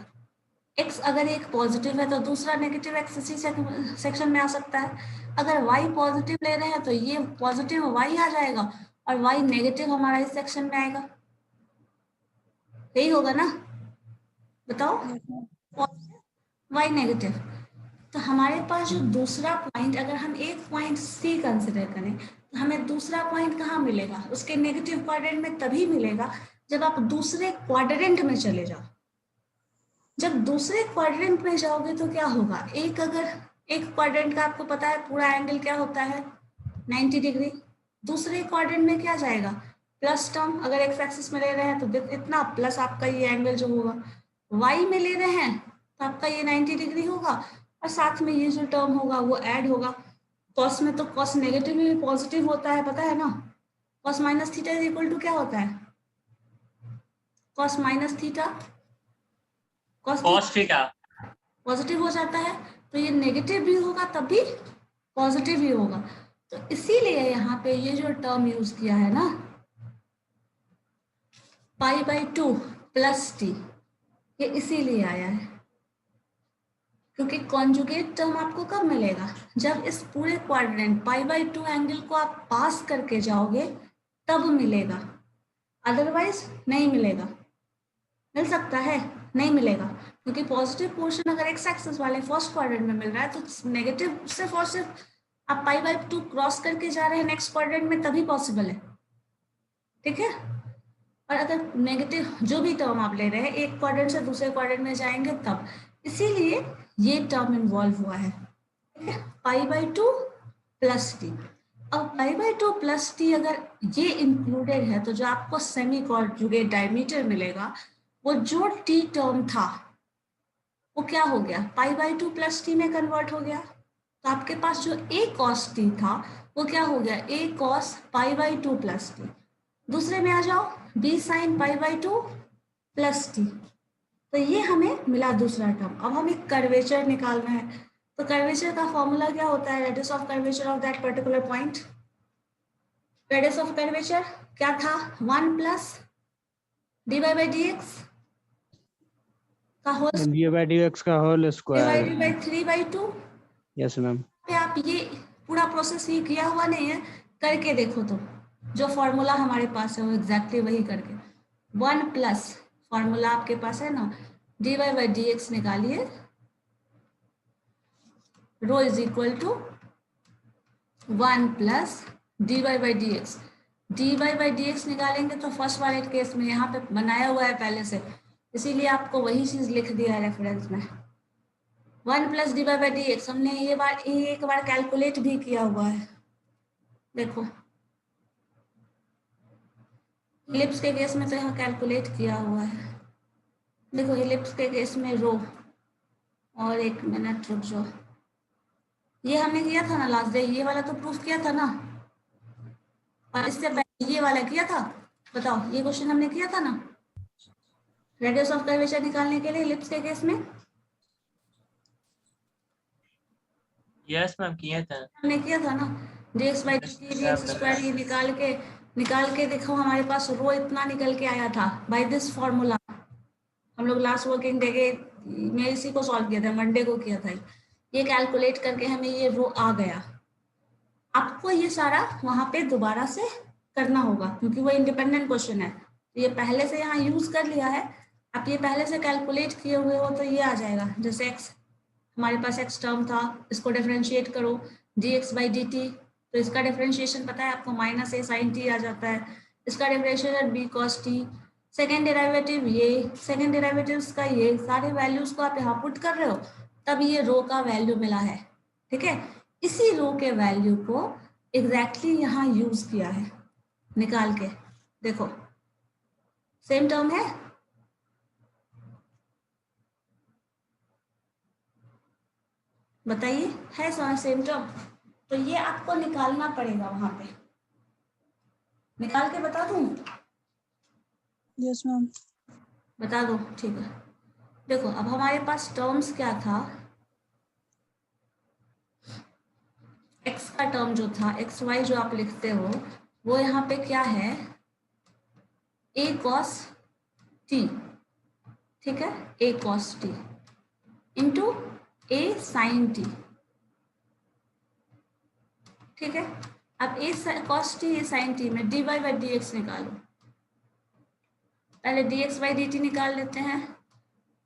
एक्स अगर एक पॉजिटिव है तो दूसरा नेगेटिव एक्स इसी सेक्शन में आ सकता है। अगर वाई पॉजिटिव ले रहे हैं तो ये पॉजिटिव वाई आ जाएगा और वाई नेगेटिव हमारा इस सेक्शन में आएगा, यही होगा ना, बताओ। Yes, ma'am. वाई नेगेटिव, तो हमारे पास जो दूसरा पॉइंट, अगर हम एक पॉइंट सी कंसिडर करें तो हमें दूसरा पॉइंट कहाँ मिलेगा, उसके नेगेटिव क्वाड्रेंट में तभी मिलेगा जब आप दूसरे क्वाड्रेंट में चले जाओ। जब दूसरे क्वाड्रेंट में जाओगे तो क्या होगा, अगर एक क्वाड्रेंट का आपको पता है पूरा एंगल क्या होता है 90 डिग्री, दूसरे क्वाड्रेंट में क्या जाएगा, प्लस टर्म। अगर एक्स एक्सिस में ले रहे हैं तो इतना प्लस आपका ये एंगल जो होगा, वाई में ले रहे हैं तो आपका ये 90 डिग्री होगा और साथ में ये जो टर्म होगा वो ऐड होगा। कॉस में तो कॉस नेगेटिव भी पॉजिटिव होता है, पता है ना। Cos minus theta is equal to क्या होता है, cos minus theta cos theta positive हो जाता है, तो ये नेगेटिव भी होगा तब भी पॉजिटिव ही होगा। तो इसीलिए यहाँ पे ये जो टर्म यूज किया है ना, π/2 प्लस टी, ये इसीलिए आया है क्योंकि कॉन्जुगेट टर्म आपको कब मिलेगा, जब इस पूरे क्वाड्रेंट π/2 एंगल को आप पास करके जाओगे तब मिलेगा, अदरवाइज नहीं मिलेगा। मिल सकता है, नहीं मिलेगा, क्योंकि पॉजिटिव पोर्शन अगर एक्स एक्सिस वाले फर्स्ट क्वाड्रेंट में मिल रहा है तो नेगेटिव सिर्फ और सिर्फ आप π/2 क्रॉस करके जा रहे हैं नेक्स्ट क्वाड्रेंट में तभी पॉसिबल है, ठीक है। और अगर नेगेटिव जो भी टर्म आप ले रहे हैं एक क्वाड्रेंट से दूसरे क्वाड्रेंट में जाएंगे तब, इसीलिए ये टर्म इन्वॉल्व हुआ है, ठीक है, π/2 प्लस टी। अब π/2 प्लस टी अगर ये इंक्लूडेड है तो जो आपको सेमी कॉन्जुगेट डायमीटर मिलेगा वो जो टी टर्म था वो क्या हो गया, π/2 प्लस टी में कन्वर्ट हो गया। तो आपके पास जो a cos t था वो क्या हो गया, a cos π/2 प्लस टी। दूसरे में आ जाओ, b sin π/2 प्लस टी। तो ये हमें मिला दूसरा टर्म। अब हमें कर्वेचर निकालना है, तो कर्वेचर का फॉर्मूला क्या होता है, radius of curvature of that particular point. Radius of curvature क्या था, 1 प्लस dy/dx का होल dy/dx का whole square. Divided by 3/2। Yes ma'am. पे आप ये पूरा प्रोसेस ही किया हुआ नहीं है, करके देखो तो जो फॉर्मूला हमारे पास है वो एग्जैक्टली वही करके 1 प्लस फॉर्मूला आपके पास है ना, dy/dx निकालिए, rho is equal to 1 plus dy/dx। dy/dx निकालेंगे तो फर्स्ट वाले केस में यहाँ पे बनाया हुआ है पहले से, इसीलिए आपको वही चीज लिख दिया है रेफरेंस में। 1 प्लस dy/dx हमने ये एक बार कैलकुलेट भी किया हुआ है, देखो इलिप्स के केस में तो यहाँ कैलकुलेट किया हुआ है। देखो इलिप्स के केस में रो, और एक मिनट रुक जाओ, ये हमने किया था ना लास्ट डे, ये वाला तो प्रूफ किया था ना, और इससे पहले ये वाला किया था। बताओ ये क्वेश्चन हमने किया था ना रेडियस ऑफ कर्वेचर निकालने के लिए इलिप्स के केस में। यस मैम किया था, हमने किया था ना, dx/dt dx² ये निकाल के देखो हमारे पास रो इतना निकल के आया था बाय दिस फॉर्मूला। हम लोग लास्ट वर्किंग डे के में इसी को सॉल्व किया था, मंडे को किया था, ये कैलकुलेट करके हमें ये रो आ गया। आपको ये सारा वहां पे दोबारा से करना होगा क्योंकि वो इंडिपेंडेंट क्वेश्चन है, तो ये पहले से यहाँ यूज कर लिया है, आप ये पहले से कैलकुलेट किए हुए हो तो ये आ जाएगा। जैसे x हमारे पास x टर्म था, इसको डिफरेंशिएट करो dx/dt, तो इसका डिफरेंशिएशन पता है आपको -a sin t आ जाता है, इसका differentiation b cos t, second derivative ये, सेकेंड डेरिवेटिव्स का ये, सारे वैल्यूज को आप यहाँ पुट कर रहे हो तब ये रो का वैल्यू मिला है, ठीक है। इसी रो के वैल्यू को एग्जैक्टली यहाँ यूज किया है निकाल के, देखो सेम टर्म है, बताइए है सेम टर्म, तो ये आपको निकालना पड़ेगा वहां पे, निकाल के बता दूं। Yes ma'am. बता दो, ठीक है। देखो अब हमारे पास टर्म्स क्या था, x का टर्म जो था xy जो आप लिखते हो वो यहाँ पे क्या है, a cos t, ठीक है, a cos t into a sin t, ठीक है। अब a cos t a sin t में dy/dx निकालो, पहले dx/dt निकाल लेते हैं।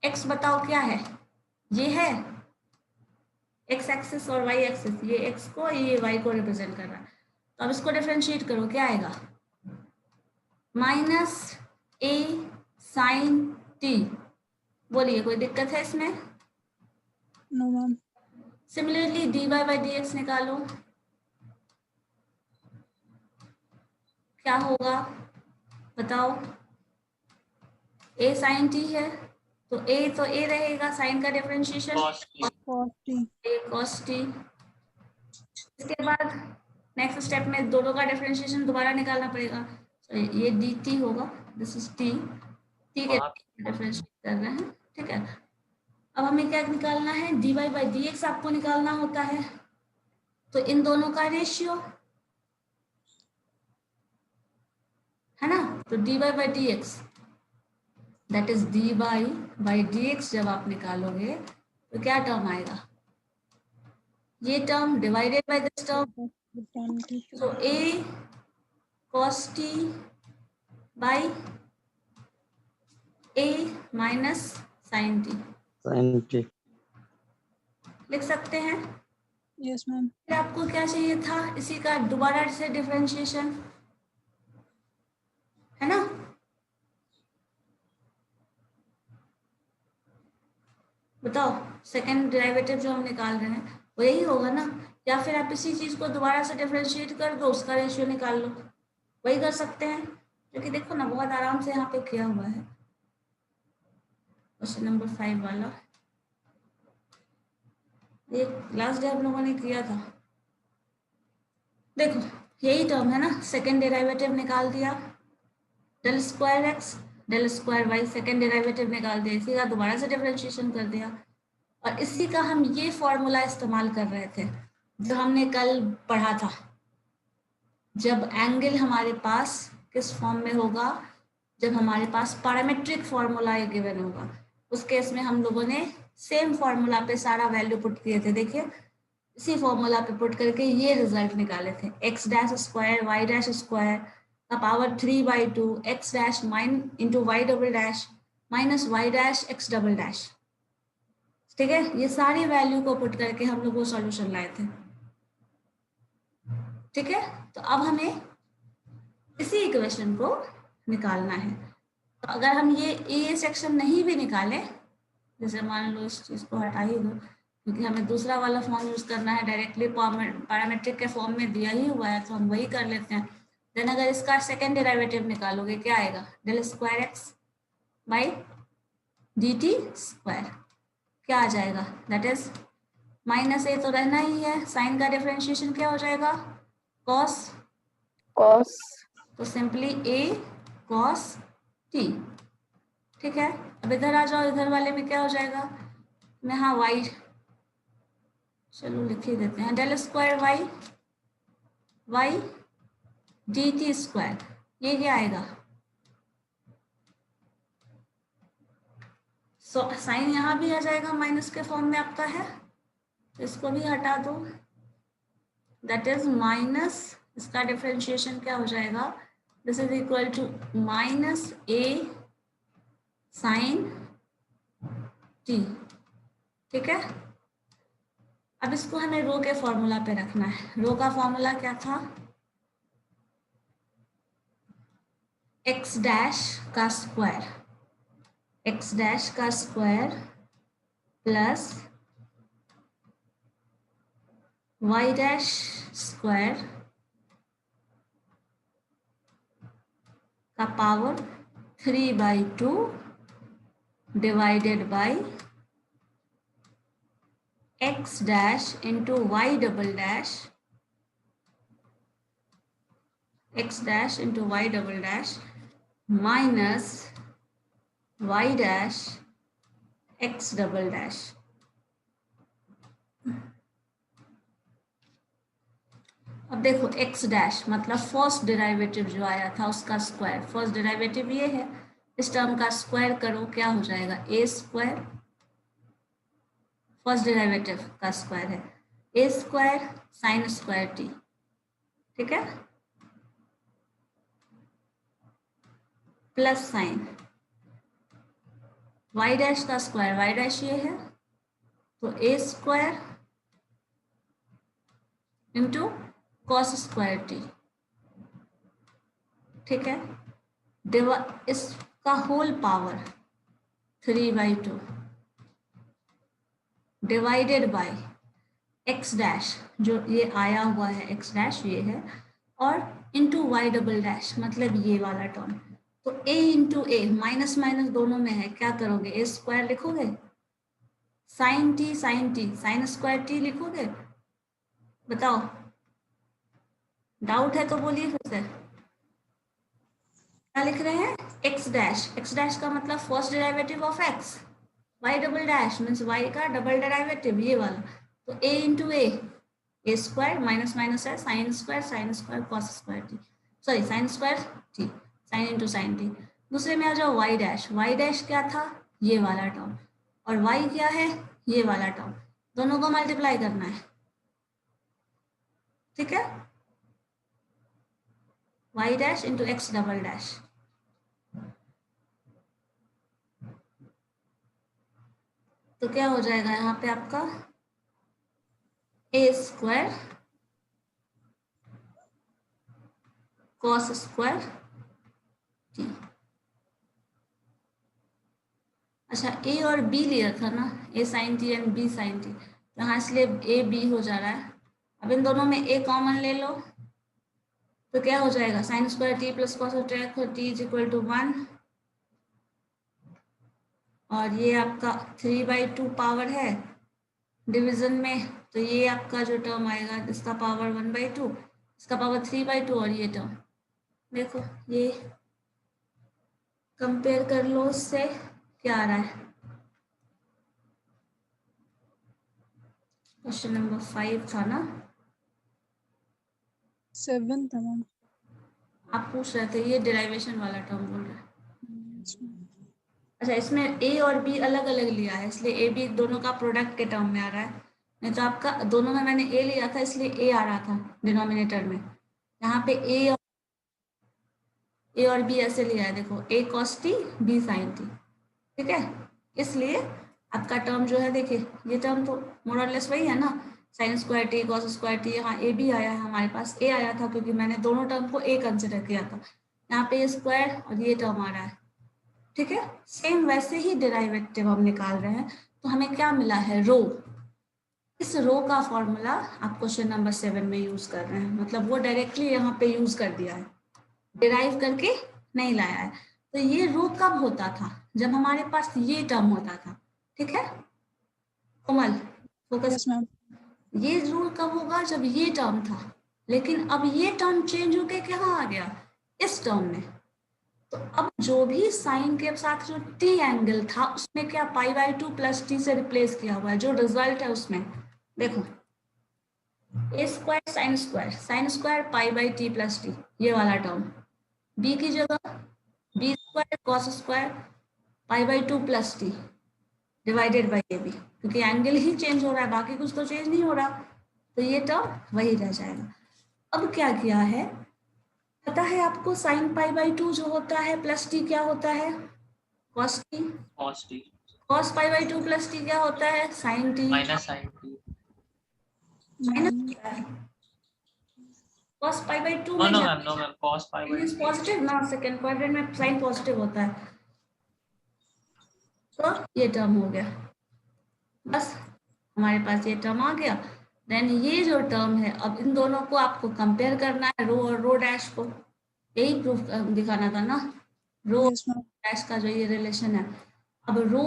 x बताओ क्या है, ये है x एक्सिस और y एक्सिस, ये x को ये y को रिप्रेजेंट कर रहा है, तो अब इसको डिफरेंशिएट करो, क्या आएगा -a sin t। बोलिए कोई दिक्कत है इसमें? No ma'am. सिमिलरली dy/dx निकालो, क्या होगा बताओ, a sin t है तो a रहेगा, साइन का differentiation cos t, cos t। a cos t। इसके बाद नेक्स्ट स्टेप में दोनों का डिफरेंशिएशन दोबारा निकालना पड़ेगा, सॉरी ये dt होगा, दिस इज t, t के डिफरेंशिएट कर रहे हैं, ठीक है। अब हमें क्या निकालना है, dy/dx आपको निकालना होता है, तो इन दोनों का रेशियो है ना, तो dy/dx दैट इज dy/dx जब आप निकालोगे तो क्या टर्म आएगा, ये term divided by this term, तो a cos t by a minus sin t sin t। लिख सकते हैं। Yes ma'am. फिर आपको क्या चाहिए था, इसी का दोबारा से डिफरेंशिएशन, है ना, बताओ, सेकंड डेरिवेटिव जो हम निकाल रहे हैं वो यही होगा ना, या फिर आप इसी चीज को दोबारा से डिफरेंशिएट कर दो, उसका रेशियो निकाल लो, वही कर सकते हैं। क्योंकि देखो ना बहुत आराम से यहाँ पे किया हुआ है क्वेश्चन नंबर 5 वाला, ये लास्ट डे हम लोगों ने किया था। देखो यही टर्म है ना, सेकेंड डेरिवेटिव निकाल दिया, del square X del square Y, second derivative निकाल दिया, इसी का दोबारा से डिफरेंशिएशन कर दिया, और इसी का हम ये फॉर्मूला इस्तेमाल कर रहे थे जो हमने कल पढ़ा था। जब एंगल हमारे पास किस फॉर्म में होगा, जब हमारे पास पैरामेट्रिक फॉर्मूला गिवन होगा, उस केस में हम लोगों ने सेम फॉर्मूला पे सारा वैल्यू पुट किए थे। देखिए इसी फॉर्मूला पे पुट करके ये रिजल्ट निकाले थे, X dash square Y dash square का power 3/2 X dash mine into Y double dash minus Y dash X double dash. ठीक है, ये सारी वैल्यू को पुट करके हम लोग वो सॉल्यूशन लाए थे। ठीक है, तो अब हमें इसी इक्वेशन को निकालना है। तो अगर हम ये सेक्शन नहीं भी निकालें, जैसे मान लो इस चीज को हटा ही दो क्योंकि हमें दूसरा वाला फॉर्म यूज करना है, डायरेक्टली पैरामेट्रिक के फॉर्म में दिया ही हुआ है तो हम वही कर लेते हैं। देन अगर इसका सेकेंड डेरिवेटिव निकालोगे क्या आएगा, del square X by D T square, क्या आ जाएगा, दैट इज माइनस ए तो रहना ही है, साइन का डिफरेंशिएशन क्या हो जाएगा, कॉस, कॉस, तो सिंपली ए कॉस टी। ठीक है, अब इधर आ जाओ, इधर वाले में क्या हो जाएगा, मैं हाँ वाई, चलो लिख ही देते हैं, del square Y Y D T square, ये क्या आएगा, साइन यहाँ भी आ जाएगा, माइनस के फॉर्म में आपका है, तो इसको भी हटा दो, दैट इज माइनस, इसका डिफरेंशिएशन क्या हो जाएगा, this is equal to minus A sine T. ठीक है, अब इसको हमें रो के फॉर्मूला पे रखना है। रो का फॉर्मूला क्या था, एक्स डैश का स्क्वायर, एक्स डैश का square plus Y dash square का power 3/2 divided by X dash into Y double dash, X dash into Y double dash minus Y dash X double dash. अब देखो X dash मतलब first derivative जो आया था उसका square, first derivative ये है, इस टर्म का स्क्वायर करो क्या हो जाएगा, ए स्क्वायर, फर्स्ट डेरिवेटिव का स्क्वायर है A square sine square T. ठीक है, प्लस साइन वाई डैश का स्क्वायर, वाई डैश ये है तो A square into cos square T. ठीक है, इसका whole power 3/2 divided by X dash, जो ये आया हुआ है एक्स डैश ये है, और इंटू वाई डबल डैश मतलब ये वाला टर्म, तो a into A, minus minus दोनों में है, क्या करोगे ए स्क्वायर लिखोगे, sine T sine square T लिखोगे, बताओ, डाउट है तो बोलिए फिर से। क्या लिख रहे हैं, एक्स डैश का मतलब first derivative of X, Y double dash means Y का डबल डेरिवेटिव ये वाला, तो a into A square minus minus है, sine square cos square T, sorry sine square T, sine into sine T. दूसरे में आ जाओ वाई डैश क्या था, ये वाला टर्म, और वाई क्या है, ये वाला टर्म, दोनों को मल्टीप्लाई करना है। ठीक है, Y dash into X double dash, तो क्या हो जाएगा यहाँ पे आपका A square cos square T. अच्छा ए और बी लिया था ना, A sine T and B sine T, तो यहाँ इसलिए ए बी हो जा रहा है। अब इन दोनों में ए कॉमन ले लो तो क्या हो जाएगा, sine square T plus cos T is equal to 1, और ये आपका 3/2 पावर है डिवीजन में, तो ये आपका जो टर्म आएगा इसका पावर 1/2, इसका पावर 3/2, और ये टर्म देखो, ये कंपेयर कर लो उससे, क्या आ रहा है। क्वेश्चन नंबर 5 था ना, 7 था मैम। आप पूछ रहे थे, ये डेरिवेशन वाला टर्म बोल रहे हैं। Yes, ma'am. अच्छा, इसमें ए और बी अलग अलग लिया है, इसलिए ए बी दोनों का प्रोडक्ट के टर्म में आ रहा है, नहीं तो आपका दोनों में मैंने ए लिया था इसलिए ए आ रहा था डिनोमिनेटर में। यहाँ पे ए और बी ऐसे लिया है, देखो A cos T B sine T, ठीक है। इसलिए आपका टर्म जो है, देखिए ये टर्म तो मोर और लेस वही है ना, sign square T cos square T, यहाँ ए भी आया है, हमारे पास ए आया था क्योंकि मैंने दोनों टर्म को ए कंसिडर किया था। यहाँ पे स्क्वायर और ये टर्म आ रहा है, ठीक है। सेम वैसे ही डेरिवेटिव हम निकाल रहे हैं, तो हमें क्या मिला है, रो। इस रो का फॉर्मूला आप क्वेश्चन नंबर 7 में यूज कर रहे हैं, मतलब वो डायरेक्टली यहाँ पे यूज कर दिया है, डिराइव करके नहीं लाया है। तो ये रो कब होता था, जब हमारे पास ये टर्म होता था, ठीक है कोमल, फोकस। Yes, ma'am. ये रूल कब होगा, जब ये टर्म था, लेकिन अब ये टर्म चेंज होके कहाँ आ गया, इस टर्म में। तो अब जो भी साइन के साथ जो टी एंगल था उसमें क्या π/2 प्लस टी से रिप्लेस किया हुआ है, जो रिजल्ट है उसमें देखो, A square sine square π/t plus T, ये वाला टर्म, बी की जगह B square cos square π/2 plus T divided by A B, क्योंकि एंगल ही चेंज हो रहा है, बाकी कुछ तो चेंज नहीं हो रहा, तो ये टर्म वही रह जाएगा। अब क्या किया है, पता है आपको साइन π/2 जो होता है प्लस टी क्या होता है, cos T, cos t cos π/2 plus T क्या होता है, sine T, minus sin t. Minus क्या है, कॉस π/2 No, में no, ma'am, no, ma'am. Cos pi by t. Positive ना, सेकंड क्वाड्रेंट में साइन पॉजिटिव होता है, तो ये टर्म हो गया, बस हमारे पास ये टर्म आ गया। देन ये जो टर्म है, अब इन दोनों को आपको कंपेयर करना है, रो और रो डैश को, यही प्रूफ दिखाना था ना, रो Yes, ma'am. डैश का जो ये रिलेशन है। अब रो,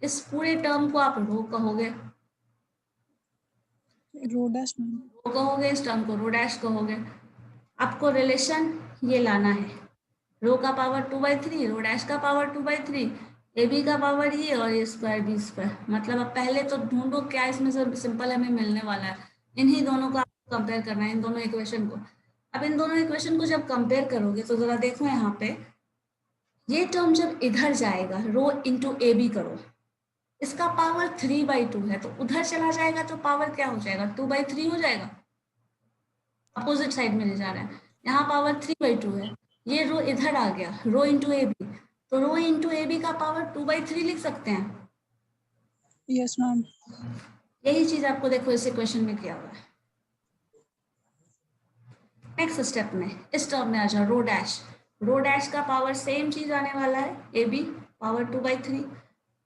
इस पूरे टर्म को आप रो कहोगे, Ro dash, ma'am. रो कहोगे, इस टर्म को रो डैश कहोगे। आपको रिलेशन ये लाना है, रो का पावर 2/3, रो डैश का पावर 2/3, ए बी का पावर ये और ये स्क्वायर बी स्क्वायर। मतलब अब पहले तो ढूंढो क्या इसमें से सिंपल हमें मिलने वाला है, इन्हीं दोनों को आपको कंपेयर करना है, इन दोनों इक्वेशन को। अब इन दोनों इक्वेशन को जब कंपेयर करोगे तो जरा देखो यहाँ पे, ये टर्म जब इधर जाएगा, रो इंटू ए बी करो, इसका पावर 3/2 है, तो उधर चला जाएगा तो पावर क्या हो जाएगा, 2/3 हो जाएगा, अपोजिट साइड में ले जा रहे हैं। यहाँ पावर 3/2 है, ये रो इधर आ गया, रो इंटू ए बी, तो रो इंटू ए बी का पावर 2/3 लिख सकते हैं। Yes, ma'am. यही चीज आपको देखो इस इक्वेशन में किया हुआ है। नेक्स्ट स्टेप में इस टर्म में आ जाओ, रो डैश का पावर सेम चीज आने वाला है, ए बी पावर 2/3।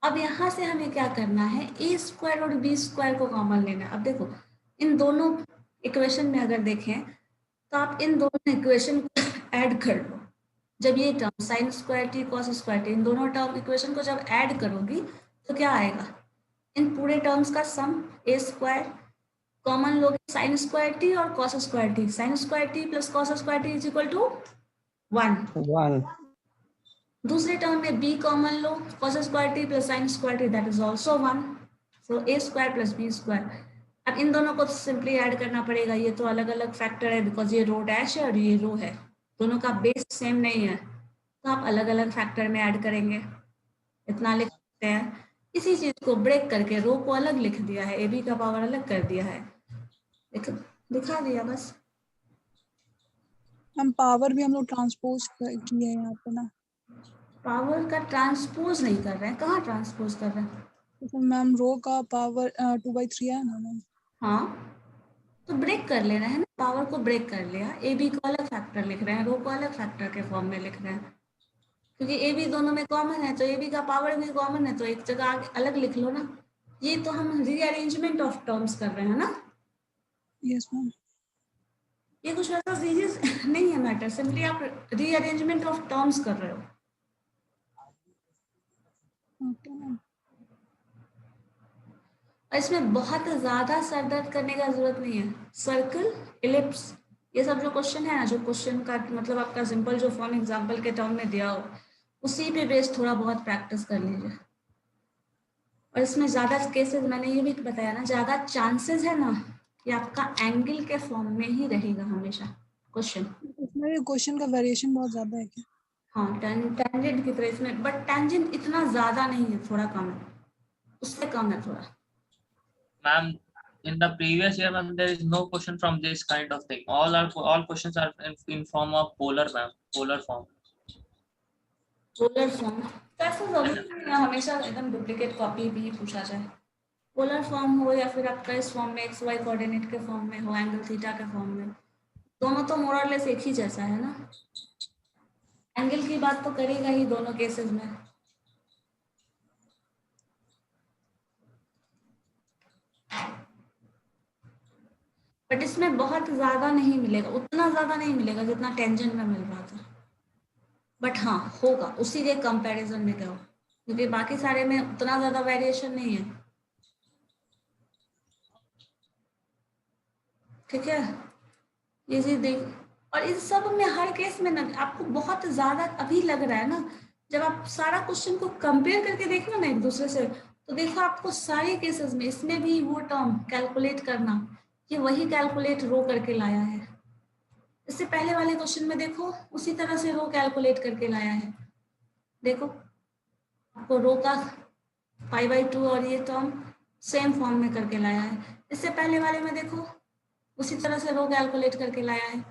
अब यहाँ से हमें क्या करना है, ए स्क्वायर और बी स्क्वायर को कॉमन लेना है। अब देखो इन दोनों इक्वेशन में अगर देखें तो आप इन दोनों इक्वेशन को ऐड कर लो, जब ये term sine square T cos square T, इन दोनों टर्म इक्वेशन को जब ऐड करोगी तो क्या आएगा, इन पूरे टर्म्स का सम, ए स्क्वायर कॉमन लोगे साइन स्क्वायर टी और cos square T, sine square T plus cos square T is equal to 1। 1. दूसरे टर्म में बी कॉमन लो, cos square T plus sine square T that is also 1, so A square plus B square. अब इन दोनों को simply add करना पड़ेगा, ये तो अलग अलग फैक्टर है बिकॉज ये रो डैश है और ये रो है, दोनों का बेस सेम नहीं है, तो आप अलग अलग फैक्टर में ऐड करेंगे, इतना लिख सकते हैं। इसी चीज को ब्रेक करके रो को अलग लिख दिया है, ए बी का पावर अलग कर दिया है, दिखा दिया बस। हम पावर भी हम लोग ट्रांसपोज किए हैं यहाँ पे ना, पावर का ट्रांसपोज नहीं कर रहे हैं, कहाँ ट्रांसपोज कर रहे हैं, तो मैम रो का पावर 2/3 है ना मैम। हाँ तो ब्रेक कर लेना है ना, पावर को ब्रेक कर लिया, ए बी को अलग फैक्टर लिख रहे हैं, रो को अलग फैक्टर के फॉर्म में लिख रहे हैं, क्योंकि ए बी दोनों में कॉमन है, तो ए बी का पावर भी कॉमन है, तो एक जगह आगे अलग लिख लो ना। ये तो हम रीअरेंजमेंट ऑफ टर्म्स कर रहे हैं ना, Yes, ma'am. ये कुछ ऐसा सीरियस नहीं है मैटर, सिंपली आप रीअरेंजमेंट ऑफ टर्म्स कर रहे हो। Okay, ma'am. और इसमें बहुत ज्यादा सर दर्द करने का जरूरत नहीं है। सर्कल, इलिप्स, ये सब जो क्वेश्चन है ना, जो क्वेश्चन का मतलब आपका सिंपल जो फॉर्म एग्जांपल के टर्म में दिया हो, उसी पे बेस थोड़ा बहुत प्रैक्टिस कर लीजिए। और इसमें ज्यादा केसेस मैंने ये भी बताया ना, ज्यादा चांसेस है ना कि आपका एंगल के फॉर्म में ही रहेगा हमेशा क्वेश्चन। इसमें भी क्वेश्चन का वेरिएशन बहुत ज्यादा है क्या? हाँ, टेंजेंट की तरह इसमें, बट टेंजेंट इतना ज्यादा नहीं है, थोड़ा कम है, उससे कम है थोड़ा। Ma'am, in the previous year, ma'am, there is no question from this kind of thing. All questions are in form of polar, ma'am, polar form. Polar form तो ऐसा जरूरी नहीं है हमेशा एकदम डुप्लीकेट कॉपी भी पूछा जाए। पोलर फॉर्म हो या फिर आपका इस फॉर्म में एक्स वाई कोऑर्डिनेट के फॉर्म में हो, एंगल थीटा के फॉर्म में, दोनों तो मोर और लेस एक ही जैसा है ना। एंगल की बात तो करेगा ही दोनों केसेस में। बट इसमें बहुत ज्यादा नहीं मिलेगा, उतना ज्यादा नहीं मिलेगा जितना टेंजेंट में मिल रहा था। बट हाँ होगा, उसी के कंपैरिजन में क्या हो, क्योंकि बाकी सारे में उतना ज्यादा वेरिएशन नहीं है। ठीक है, ये चीज देख। और इस सब में हर केस में ना आपको बहुत ज्यादा अभी लग रहा है ना, जब आप सारा क्वेश्चन को कंपेयर करके देखना ना एक दूसरे से, तो देखो आपको सारे केसेस में इसमें भी वो टर्म कैलकुलेट करना, ये वही कैलकुलेट रो करके लाया है। इससे पहले वाले क्वेश्चन में देखो उसी तरह से रो कैलकुलेट करके लाया है। देखो आपको रो का π/2 और ये टर्म सेम फॉर्म में करके लाया है। इससे पहले वाले में देखो उसी तरह से रो कैलकुलेट करके लाया है।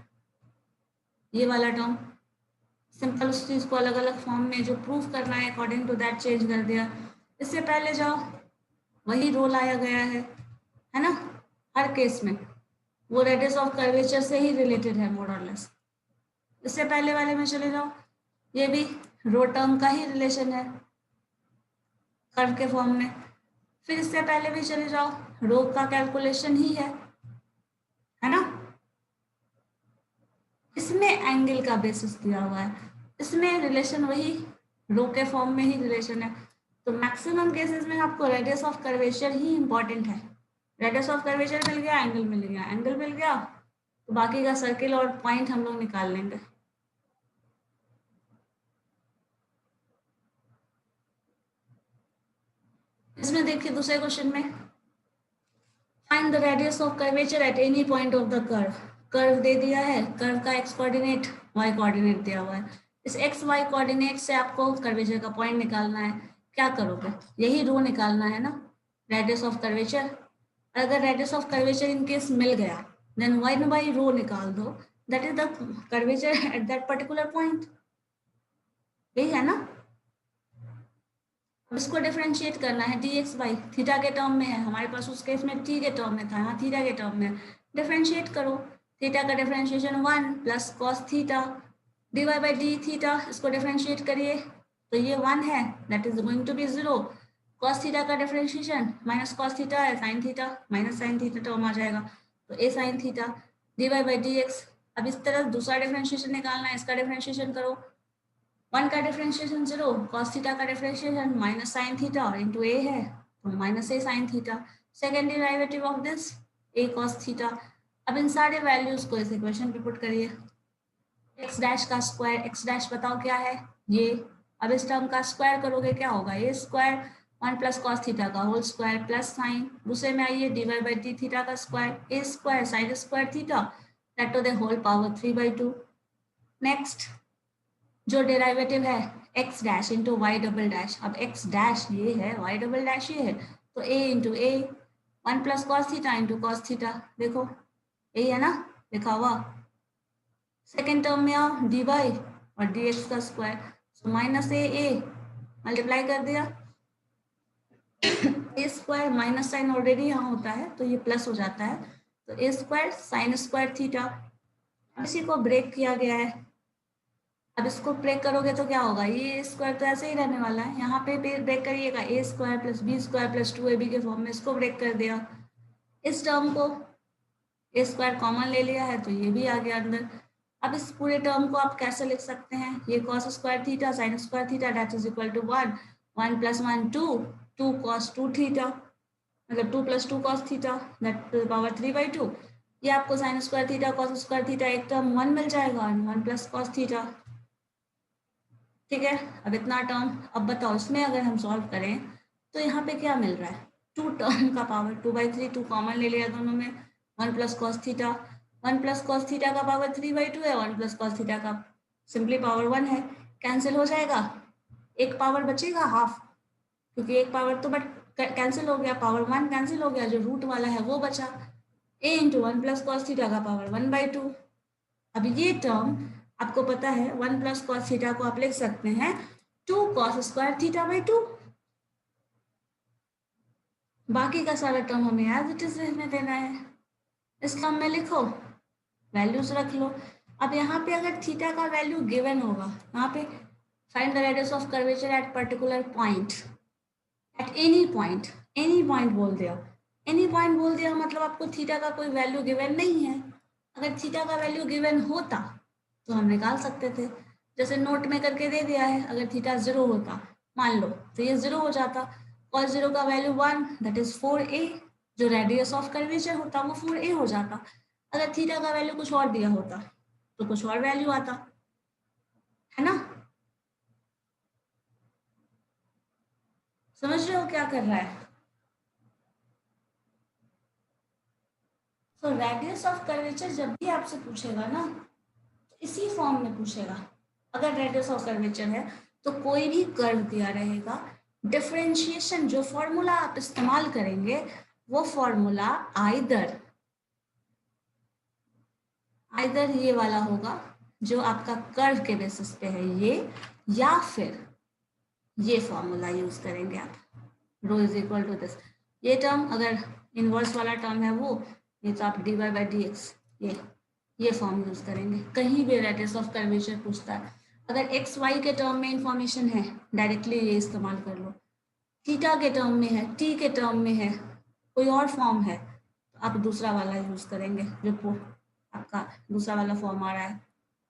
ये वाला टर्म सिंपल उस चीज को अलग अलग फॉर्म में जो प्रूफ करना है अकॉर्डिंग टू दैट चेंज कर दिया। इससे पहले जाओ वही रो लाया गया है ना। हर केस में वो रेडियस ऑफ कर्वेचर से ही रिलेटेड है मोर और लेस। इससे पहले वाले में चले जाओ, ये भी रो टर्म का ही रिलेशन है कर्व के फॉर्म में। फिर इससे पहले भी चले जाओ, रो का कैलकुलेशन ही है ना। इसमें एंगल का बेसिस दिया हुआ है, इसमें रिलेशन वही रो के फॉर्म में ही रिलेशन है। तो मैक्सिमम केसेस में आपको radius of curvature he important है। रेडियस ऑफ कर्वेचर मिल गया, एंगल मिल गया, एंगल मिल गया तो बाकी का सर्किल और पॉइंट हम लोग निकाल लेंगे। इसमें देखिए दूसरे क्वेश्चन में, find the radius of curvature at any point of the curve. Curve दे दिया है, कर्व का एक्स कोऑर्डिनेट वाई कोऑर्डिनेट दिया हुआ है। इस एक्स वाई कोऑर्डिनेट से आपको कर्वेचर का पॉइंट निकालना है। क्या करोगे, यही रो निकालना है ना, रेडियस ऑफ कर्वेचर। अगर radius of curvature in case मिल गया देन वन बाई रो निकाल दो, that is the curvature at that particular point. यही है ना। अब इसको डिफरेंशिएट करना है, dx बाई थीटा के टर्म में है, हमारे पास उस केस में t के टर्म में था, यहाँ थीटा के टर्म में। डिफरेंशिएट करो, थीटा का differentiation 1 plus cos theta dy by d theta. इसको डिफरेंशिएट करिए तो ये 1 है, that is going to be 0। Cos theta का डिफरेंशिएशन माइनस कॉस थीटा है, sine theta minus sine theta term आ जाएगा, तो a sine theta dy by dx। अब इस तरह दूसरा डिफरेंशिएशन निकालना है, इसका डिफरेंशिएशन करो, 1 का डिफरेंशिएशन 0, कॉस थीटा का डिफरेंशिएशन माइनस साइन थीटा और इंटू ए है तो minus A sine theta. Second derivative of this A cos theta. अब इन सारे वैल्यूज को इस इक्वेशन पे पुट करिए। एक्स डैश का स्क्वायर, एक्स डैश बताओ क्या है ये। अब इस टर्म का स्क्वायर करोगे क्या होगा, a square 1 plus cos theta का होल स्क्वायर प्लस साइन। दूसरे में आइए d Y by d theta का square, a square sine square theta that to the whole power 3/2। Next जो डेरिवेटिव है x dash into Y double dash. अब x dash ये है, वाई डबल डैश ये है, तो a into a 1 plus cos theta into cos theta. देखो यही है ना लिखा हुआ। सेकेंड टर्म में आओ डी वाई और डी एक्स का स्क्वायर, तो माइनस ए मल्टीप्लाई कर दिया, ए स्क्वायर माइनस साइन ऑलरेडी यहाँ होता है तो ये प्लस हो जाता है, तो A square sine square theta. इसी को ब्रेक किया गया है। अब इसको ब्रेक करोगे तो क्या होगा, ये स्क्वायर तो ऐसे ही रहने वाला है, यहाँ पे ब्रेक करिएगा a square plus B square plus 2ab के फॉर्म में, इसको ब्रेक कर दिया, इस टर्म को ए स्क्वायर कॉमन ले लिया है तो ये भी आ गया अंदर। अब इस पूरे टर्म को आप कैसे लिख सकते हैं, ये cos square theta sine square theta that is equal to 1, 1 + 1 2, 2 cos 2 theta, मतलब 2 + 2 cos theta that to the power 3/2। ये आपको sine square theta cos square theta एक टर्म 1 मिल जाएगा और 1 + cos थीटा। ठीक है, अब इतना टर्म, अब बताओ इसमें अगर हम सॉल्व करें तो यहाँ पे क्या मिल रहा है, 2 टर्म का पावर 2/3, 2 कॉमन ले लिया दोनों में, 1 + cos थीटा, 1 + cos थीटा का पावर 3/2 है, 1 + cos थीटा का सिंपली पावर 1 है, कैंसिल हो जाएगा, एक पावर बचेगा हाफ, क्योंकि एक पावर तो बट कैंसिल हो गया, पावर 1 कैंसिल हो गया, जो रूट वाला है वो बचा, a × 1 + cos थीटा का पावर 1/2। अब ये टर्म आपको पता है 1 + cos थीटा को आप लिख सकते हैं 2 cos स्क्वायर थीटा/2। बाकी का सारा टर्म हमें एज इट इज रहने देना है, इस टर्म में लिखो, वैल्यूज रख लो। अब यहाँ पे अगर थीटा का वैल्यू गिवन होगा, यहाँ पे find the radius of curvature at particular point, eight any point बोल दिया, एनी पॉइंट बोल दिया मतलब आपको थीटा का कोई वैल्यू गिवन नहीं है। अगर थीटा का वैल्यू गिवन होता तो हम निकाल सकते थे, जैसे नोट में करके दे दिया है, अगर थीटा 0 होता मान लो तो ये 0 हो जाता, cos 0 का वैल्यू 1 दैट इज 4a, जो रेडियस ऑफ कर्वेचर होता वो 4a हो जाता। अगर थीटा का वैल्यू कुछ और दिया होता तो कुछ और वैल्यू आता, है ना? समझ रहे हो क्या कर रहा है? तो रेडियस ऑफ कर्वेचर जब भी आपसे पूछेगा ना तो इसी फॉर्म में पूछेगा। अगर रेडियस ऑफ कर्वेचर है तो कोई भी कर्व दिया रहेगा, डिफरेंशिएशन जो फॉर्मूला आप इस्तेमाल करेंगे वो फॉर्मूला आइदर ये वाला होगा जो आपका कर्व के बेसिस पे है ये, या फिर ये फॉर्मूला यूज करेंगे आप, रो इज इक्वल टू दिस, ये टर्म अगर इनवर्स वाला टर्म है वो, ये तो आप dy/dx ये फॉर्म यूज करेंगे। कहीं भी रेडियस ऑफ कर्वेचर पूछता है, अगर एक्स वाई के टर्म में इंफॉर्मेशन है डायरेक्टली ये इस्तेमाल कर लो, थीटा के टर्म में है, टी के टर्म में है, कोई और फॉर्म है तो आप दूसरा वाला यूज करेंगे, जो आपका दूसरा वाला फॉर्म आ रहा है,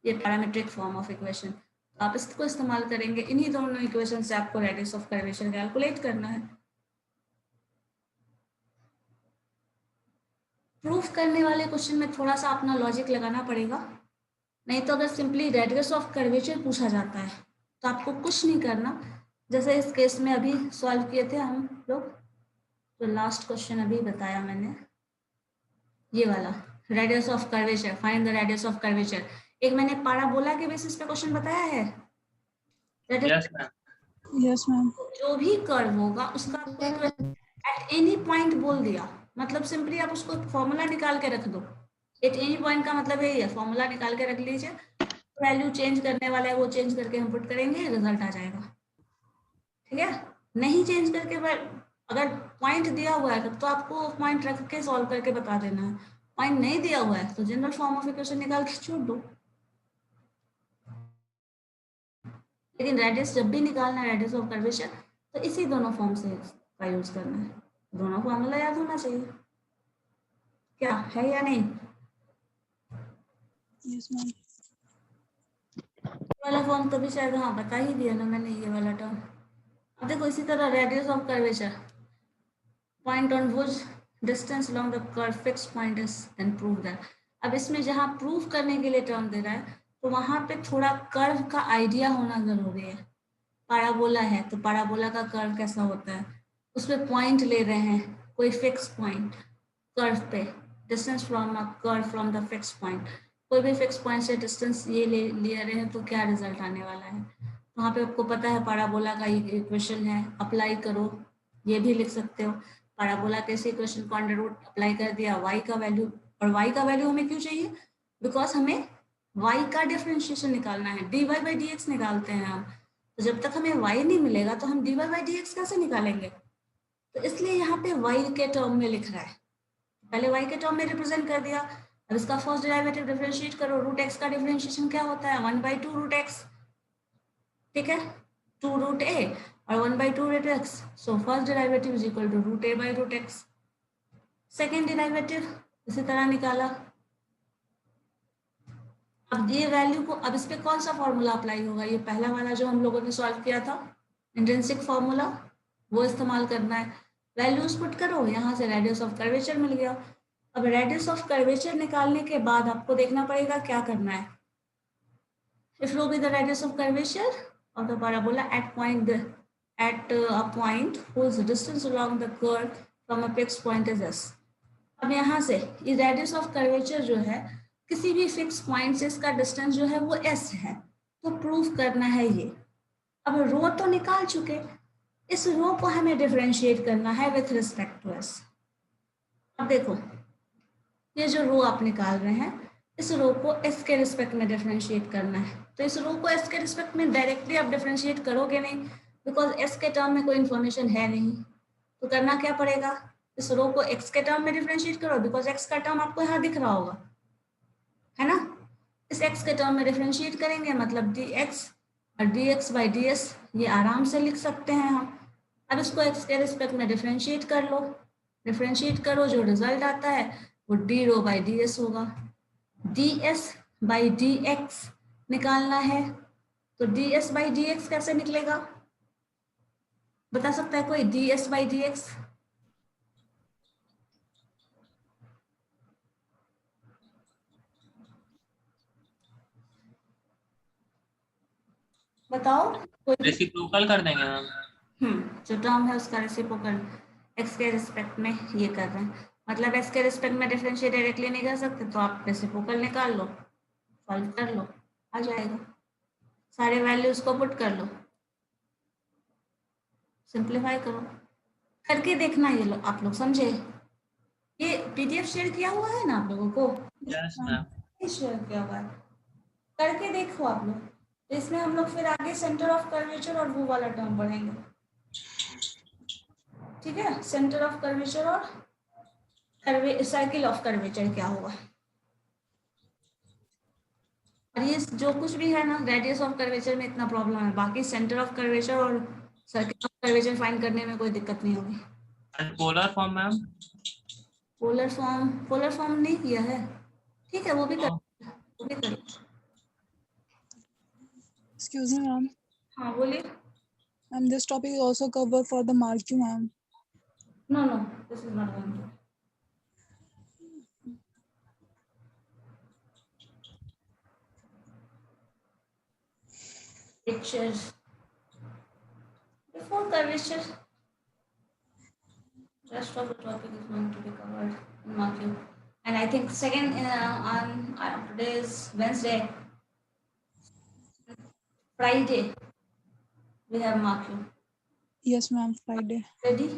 ये पैरामीट्रिक फॉर्म ऑफ इक्वेशन, तो आप इसको इस्तेमाल करेंगे। इन्हीं दोनों इक्वेशन से आपको रेडियस ऑफ कर्वेचर कैलकुलेट करना है। प्रूफ करने वाले क्वेश्चन में थोड़ा सा अपना लॉजिक लगाना पड़ेगा, नहीं तो अगर सिंपली रेडियस ऑफ कर्वेचर पूछा जाता है तो आपको कुछ नहीं करना, जैसे इस केस में अभी सॉल्व किए थे हम लोग, तो लास्ट क्वेश्चन अभी बताया मैंने, ये वाला radius of curvature, find the radius of curvature. एक मैंने पैराबोला के बेसिस पे क्वेश्चन बताया है, Yes, ma'am. जो भी कर्व होगा उसका एट एनी पॉइंट बोल दिया, मतलब सिंपली आप उसको फॉर्मूला निकाल के रख दो। एट एनी पॉइंट का मतलब यही है, फॉर्मूला निकाल के रख लीजिए, वैल्यू चेंज करने वाला है वो चेंज करके हम पुट करेंगे, रिजल्ट आ जाएगा। ठीक है, नहीं चेंज करके अगर पॉइंट दिया हुआ है तो आपको पॉइंट रख के सॉल्व करके बता देना है, पॉइंट नहीं दिया हुआ है तो जनरल फॉर्म ऑफ इक्वेशन निकाल के छोड़ दो। लेकिन रेडियस जब भी निकालना है, रेडियस ऑफ कर्वेचर, तो इसी दोनों फॉर्म से का यूज करना है, दोनों फॉर्मूला याद होना चाहिए, क्या है या नहीं? Yes, ma'am. वाला फॉर्म तो भी शायद हाँ बता ही दिया ना मैंने, ये वाला टर्म। अब देखो इसी तरह radius of curvature, point on which distance along the curve fix point is then prove that. अब इसमें जहाँ प्रूव करने के लिए टर्म दे रहा है तो वहां पे थोड़ा कर्व का आइडिया होना जरूरी है। पैराबोला है तो पैराबोला का कर्व कैसा होता है, उसमें पॉइंट ले रहे हैं, कोई फिक्स पॉइंट कर्व पे, distance from a curve from the fix point, कोई भी फिक्स पॉइंट से डिस्टेंस ये ले रहे हैं तो क्या रिजल्ट आने वाला है। वहाँ पे आपको पता है पैराबोला का इक्वेशन है, अप्लाई करो, ये भी लिख सकते हो। पैराबोला कैसे इक्वेशन को अंडर रूट अप्लाई कर दिया, y का वैल्यू, और y का वैल्यू हमें क्यों चाहिए, बिकॉज हमें y का डिफरेंशिएशन निकालना है, dy/dx निकालते हैं हम, तो जब तक हमें y नहीं मिलेगा तो हम dy/dx कैसे निकालेंगे, तो इसलिए यहाँ पे y के टर्म में लिख रहा है, पहले y के टर्म में रिप्रेजेंट कर दिया। अब इसका फर्स्ट डेरिवेटिव डिफरेंशिएट करो, रूट x का डिफरेंशिएशन क्या होता है, 1/2 रूट x, ठीक है, 2 रूट ए और 1/2 root x, so first derivative is equal to root a by root x. Second derivative इसी तरह निकाला। अब ये वैल्यू को, अब इस पे कौन सा फॉर्मूला अप्लाई होगा, ये पहला वाला जो हम लोगों ने सॉल्व किया था इंट्रिंसिक फॉर्मूला, वो इस्तेमाल करना है। वैल्यूज पुट करो, यहाँ से रेडियस ऑफ कर्वेचर मिल गया। अब रेडियस ऑफ कर्वेचर निकालने के बाद आपको देखना पड़ेगा क्या करना है। If rho be the radius of curvature of the parabola at a point whose distance along the curve from a fixed point is s। अब यहाँ से ये रेडियस ऑफ कर्वेचर जो है किसी भी फिक्स पॉइंट से इसका डिस्टेंस जो है वो s है, तो प्रूव करना है ये। अब रो तो निकाल चुके, इस रो को हमें डिफरेंशिएट करना है विथ रिस्पेक्ट टू s। अब देखो ये जो रो आप निकाल रहे हैं, इस रो को s के रिस्पेक्ट में डिफरेंशिएट करना है। तो इस रो को s के रिस्पेक्ट में डायरेक्टली आप डिफरेंशिएट करोगे नहीं, बिकॉज s के टर्म में कोई इन्फॉर्मेशन है नहीं। तो करना क्या पड़ेगा, इस रो को x के टर्म में डिफरेंशिएट करो, बिकॉज x का टर्म आपको यहाँ दिख रहा होगा, है ना। इस x के टर्म में डिफरेंशिएट करेंगे, मतलब dx और dx बाई ds ये आराम से लिख सकते हैं हम। अब इसको x के रिस्पेक्ट में डिफरेंशिएट कर लो, डिफरेंशिएट करो, जो रिजल्ट आता है वो d रो बाई ds होगा। ds बाई dx निकालना है, तो ds बाई dx कैसे निकलेगा, बता सकता है कोई, ds बाई dx? बताओ कोई। रेसिप्रोकल कर देंगे मैम। जो टर्म है उसका रेसिप्रोकल x के रिस्पेक्ट में ये कर रहे हैं, मतलब x के रिस्पेक्ट में डिफरेंशिएट डायरेक्टली नहीं कर सकते, तो आप रेसिप्रोकल निकाल लो, सॉल्व कर लो, आ जाएगा। सारे वैल्यूज को पुट कर लो, सिंप्लीफाई करो, करके देखना। ये लो आप लोग समझे, ये पीडीएफ शेयर किया हुआ है ना आप लोगों को? Yes ma'am. शेयर किया हुआ है, करके देखो आप लोग। तो इसमें हम लोग फिर आगे सेंटर ऑफ कर्वेचर और वो वाला टर्म पढ़ेंगे, ठीक है। सेंटर ऑफ कर्वेचर और सर्किल ऑफ कर्वेचर क्या होगा। और ये जो कुछ भी है ना, रेडियस ऑफ कर्वेचर में इतना प्रॉब्लम है, बाकी सेंटर ऑफ कर्वेचर और सर्किल ऑफ कर्वेचर फाइंड करने में कोई दिक्कत नहीं होगी। Polar form ma'am? Polar form नहीं किया है, ठीक है, वो भी कर। Excuse me, ma'am. हाँ बोलिए। Ma'am, this topic is also covered for the mark, ma'am. No, this is not going to. Pictures before curvature. Rest of the topic is going to be covered in mark you. And I think second on today is Wednesday. Friday we have mark you. Yes, ma'am. Friday. Ready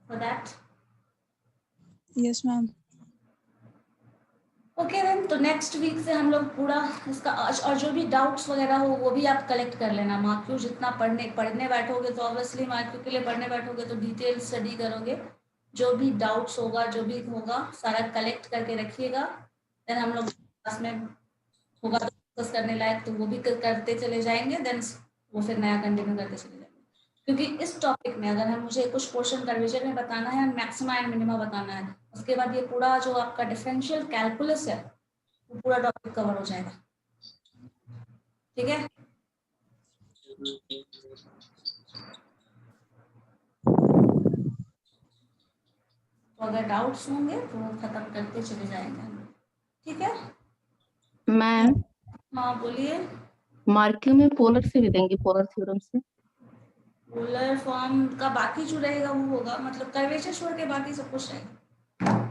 for that? Yes, ma'am. Okay ma'am, तो next week से हम लोग पूरा इसका और जो भी doubts वगैरह हो वो भी आप कलेक्ट कर लेना। मार्क्यू जितना पढ़ने बैठोगे तो ऑब्वियसली मार्क्यू के लिए पढ़ने बैठोगे तो डिटेल स्टडी करोगे, जो भी डाउट्स होगा जो भी होगा सारा कलेक्ट करके रखिएगा। देन हम लोग क्लास में होगा तो डिस्कस करने लायक तो वो भी करते चले जाएंगे, देन वो फिर नया कंटिन्यू करते चले जाएंगे। क्योंकि इस टॉपिक में अगर हम मुझे कुछ पोर्शन कर्वेचर में बताना है, मैक्सिमा एंड मिनिमा बताना है, उसके बाद ये पूरा जो आपका डिफरेंशियल कैलकुलस है वो पूरा टॉपिक कवर हो जाएगा, ठीक है। तो अगर डाउट्स होंगे तो वो खत्म करते चले जाएंगे हम लोग, ठीक है मैम। हाँ बोलिए। मार्किंग में पोलर से भी देंगे, पोलर थ्योरम से? पोलर फॉर्म का बाकी जो रहेगा वो होगा, मतलब कर्वेचर छोड़ के बाकी सब कुछ रहेगा।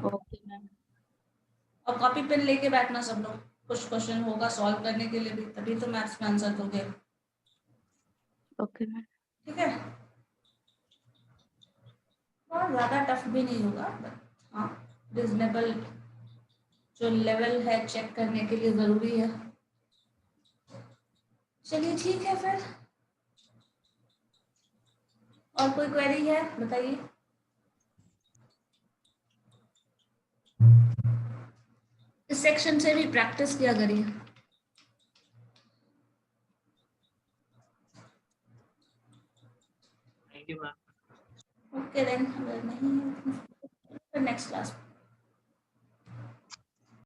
Okay ma'am. और कॉपी पेन लेके बैठना सब लोग, कुछ क्वेश्चन होगा सॉल्व करने के लिए भी, तभी तो मैथ्स में आंसर दोगे, ओके मैम। ठीक है। और ज्यादा टफ भी नहीं होगा, बट हाँ रिजनेबल जो लेवल है चेक करने के लिए जरूरी है। चलिए ठीक है फिर, और कोई क्वेरी है बताइए। इस सेक्शन से भी प्रैक्टिस किया करिए। ओके देन, अगर नहीं है तो नेक्स्ट क्लास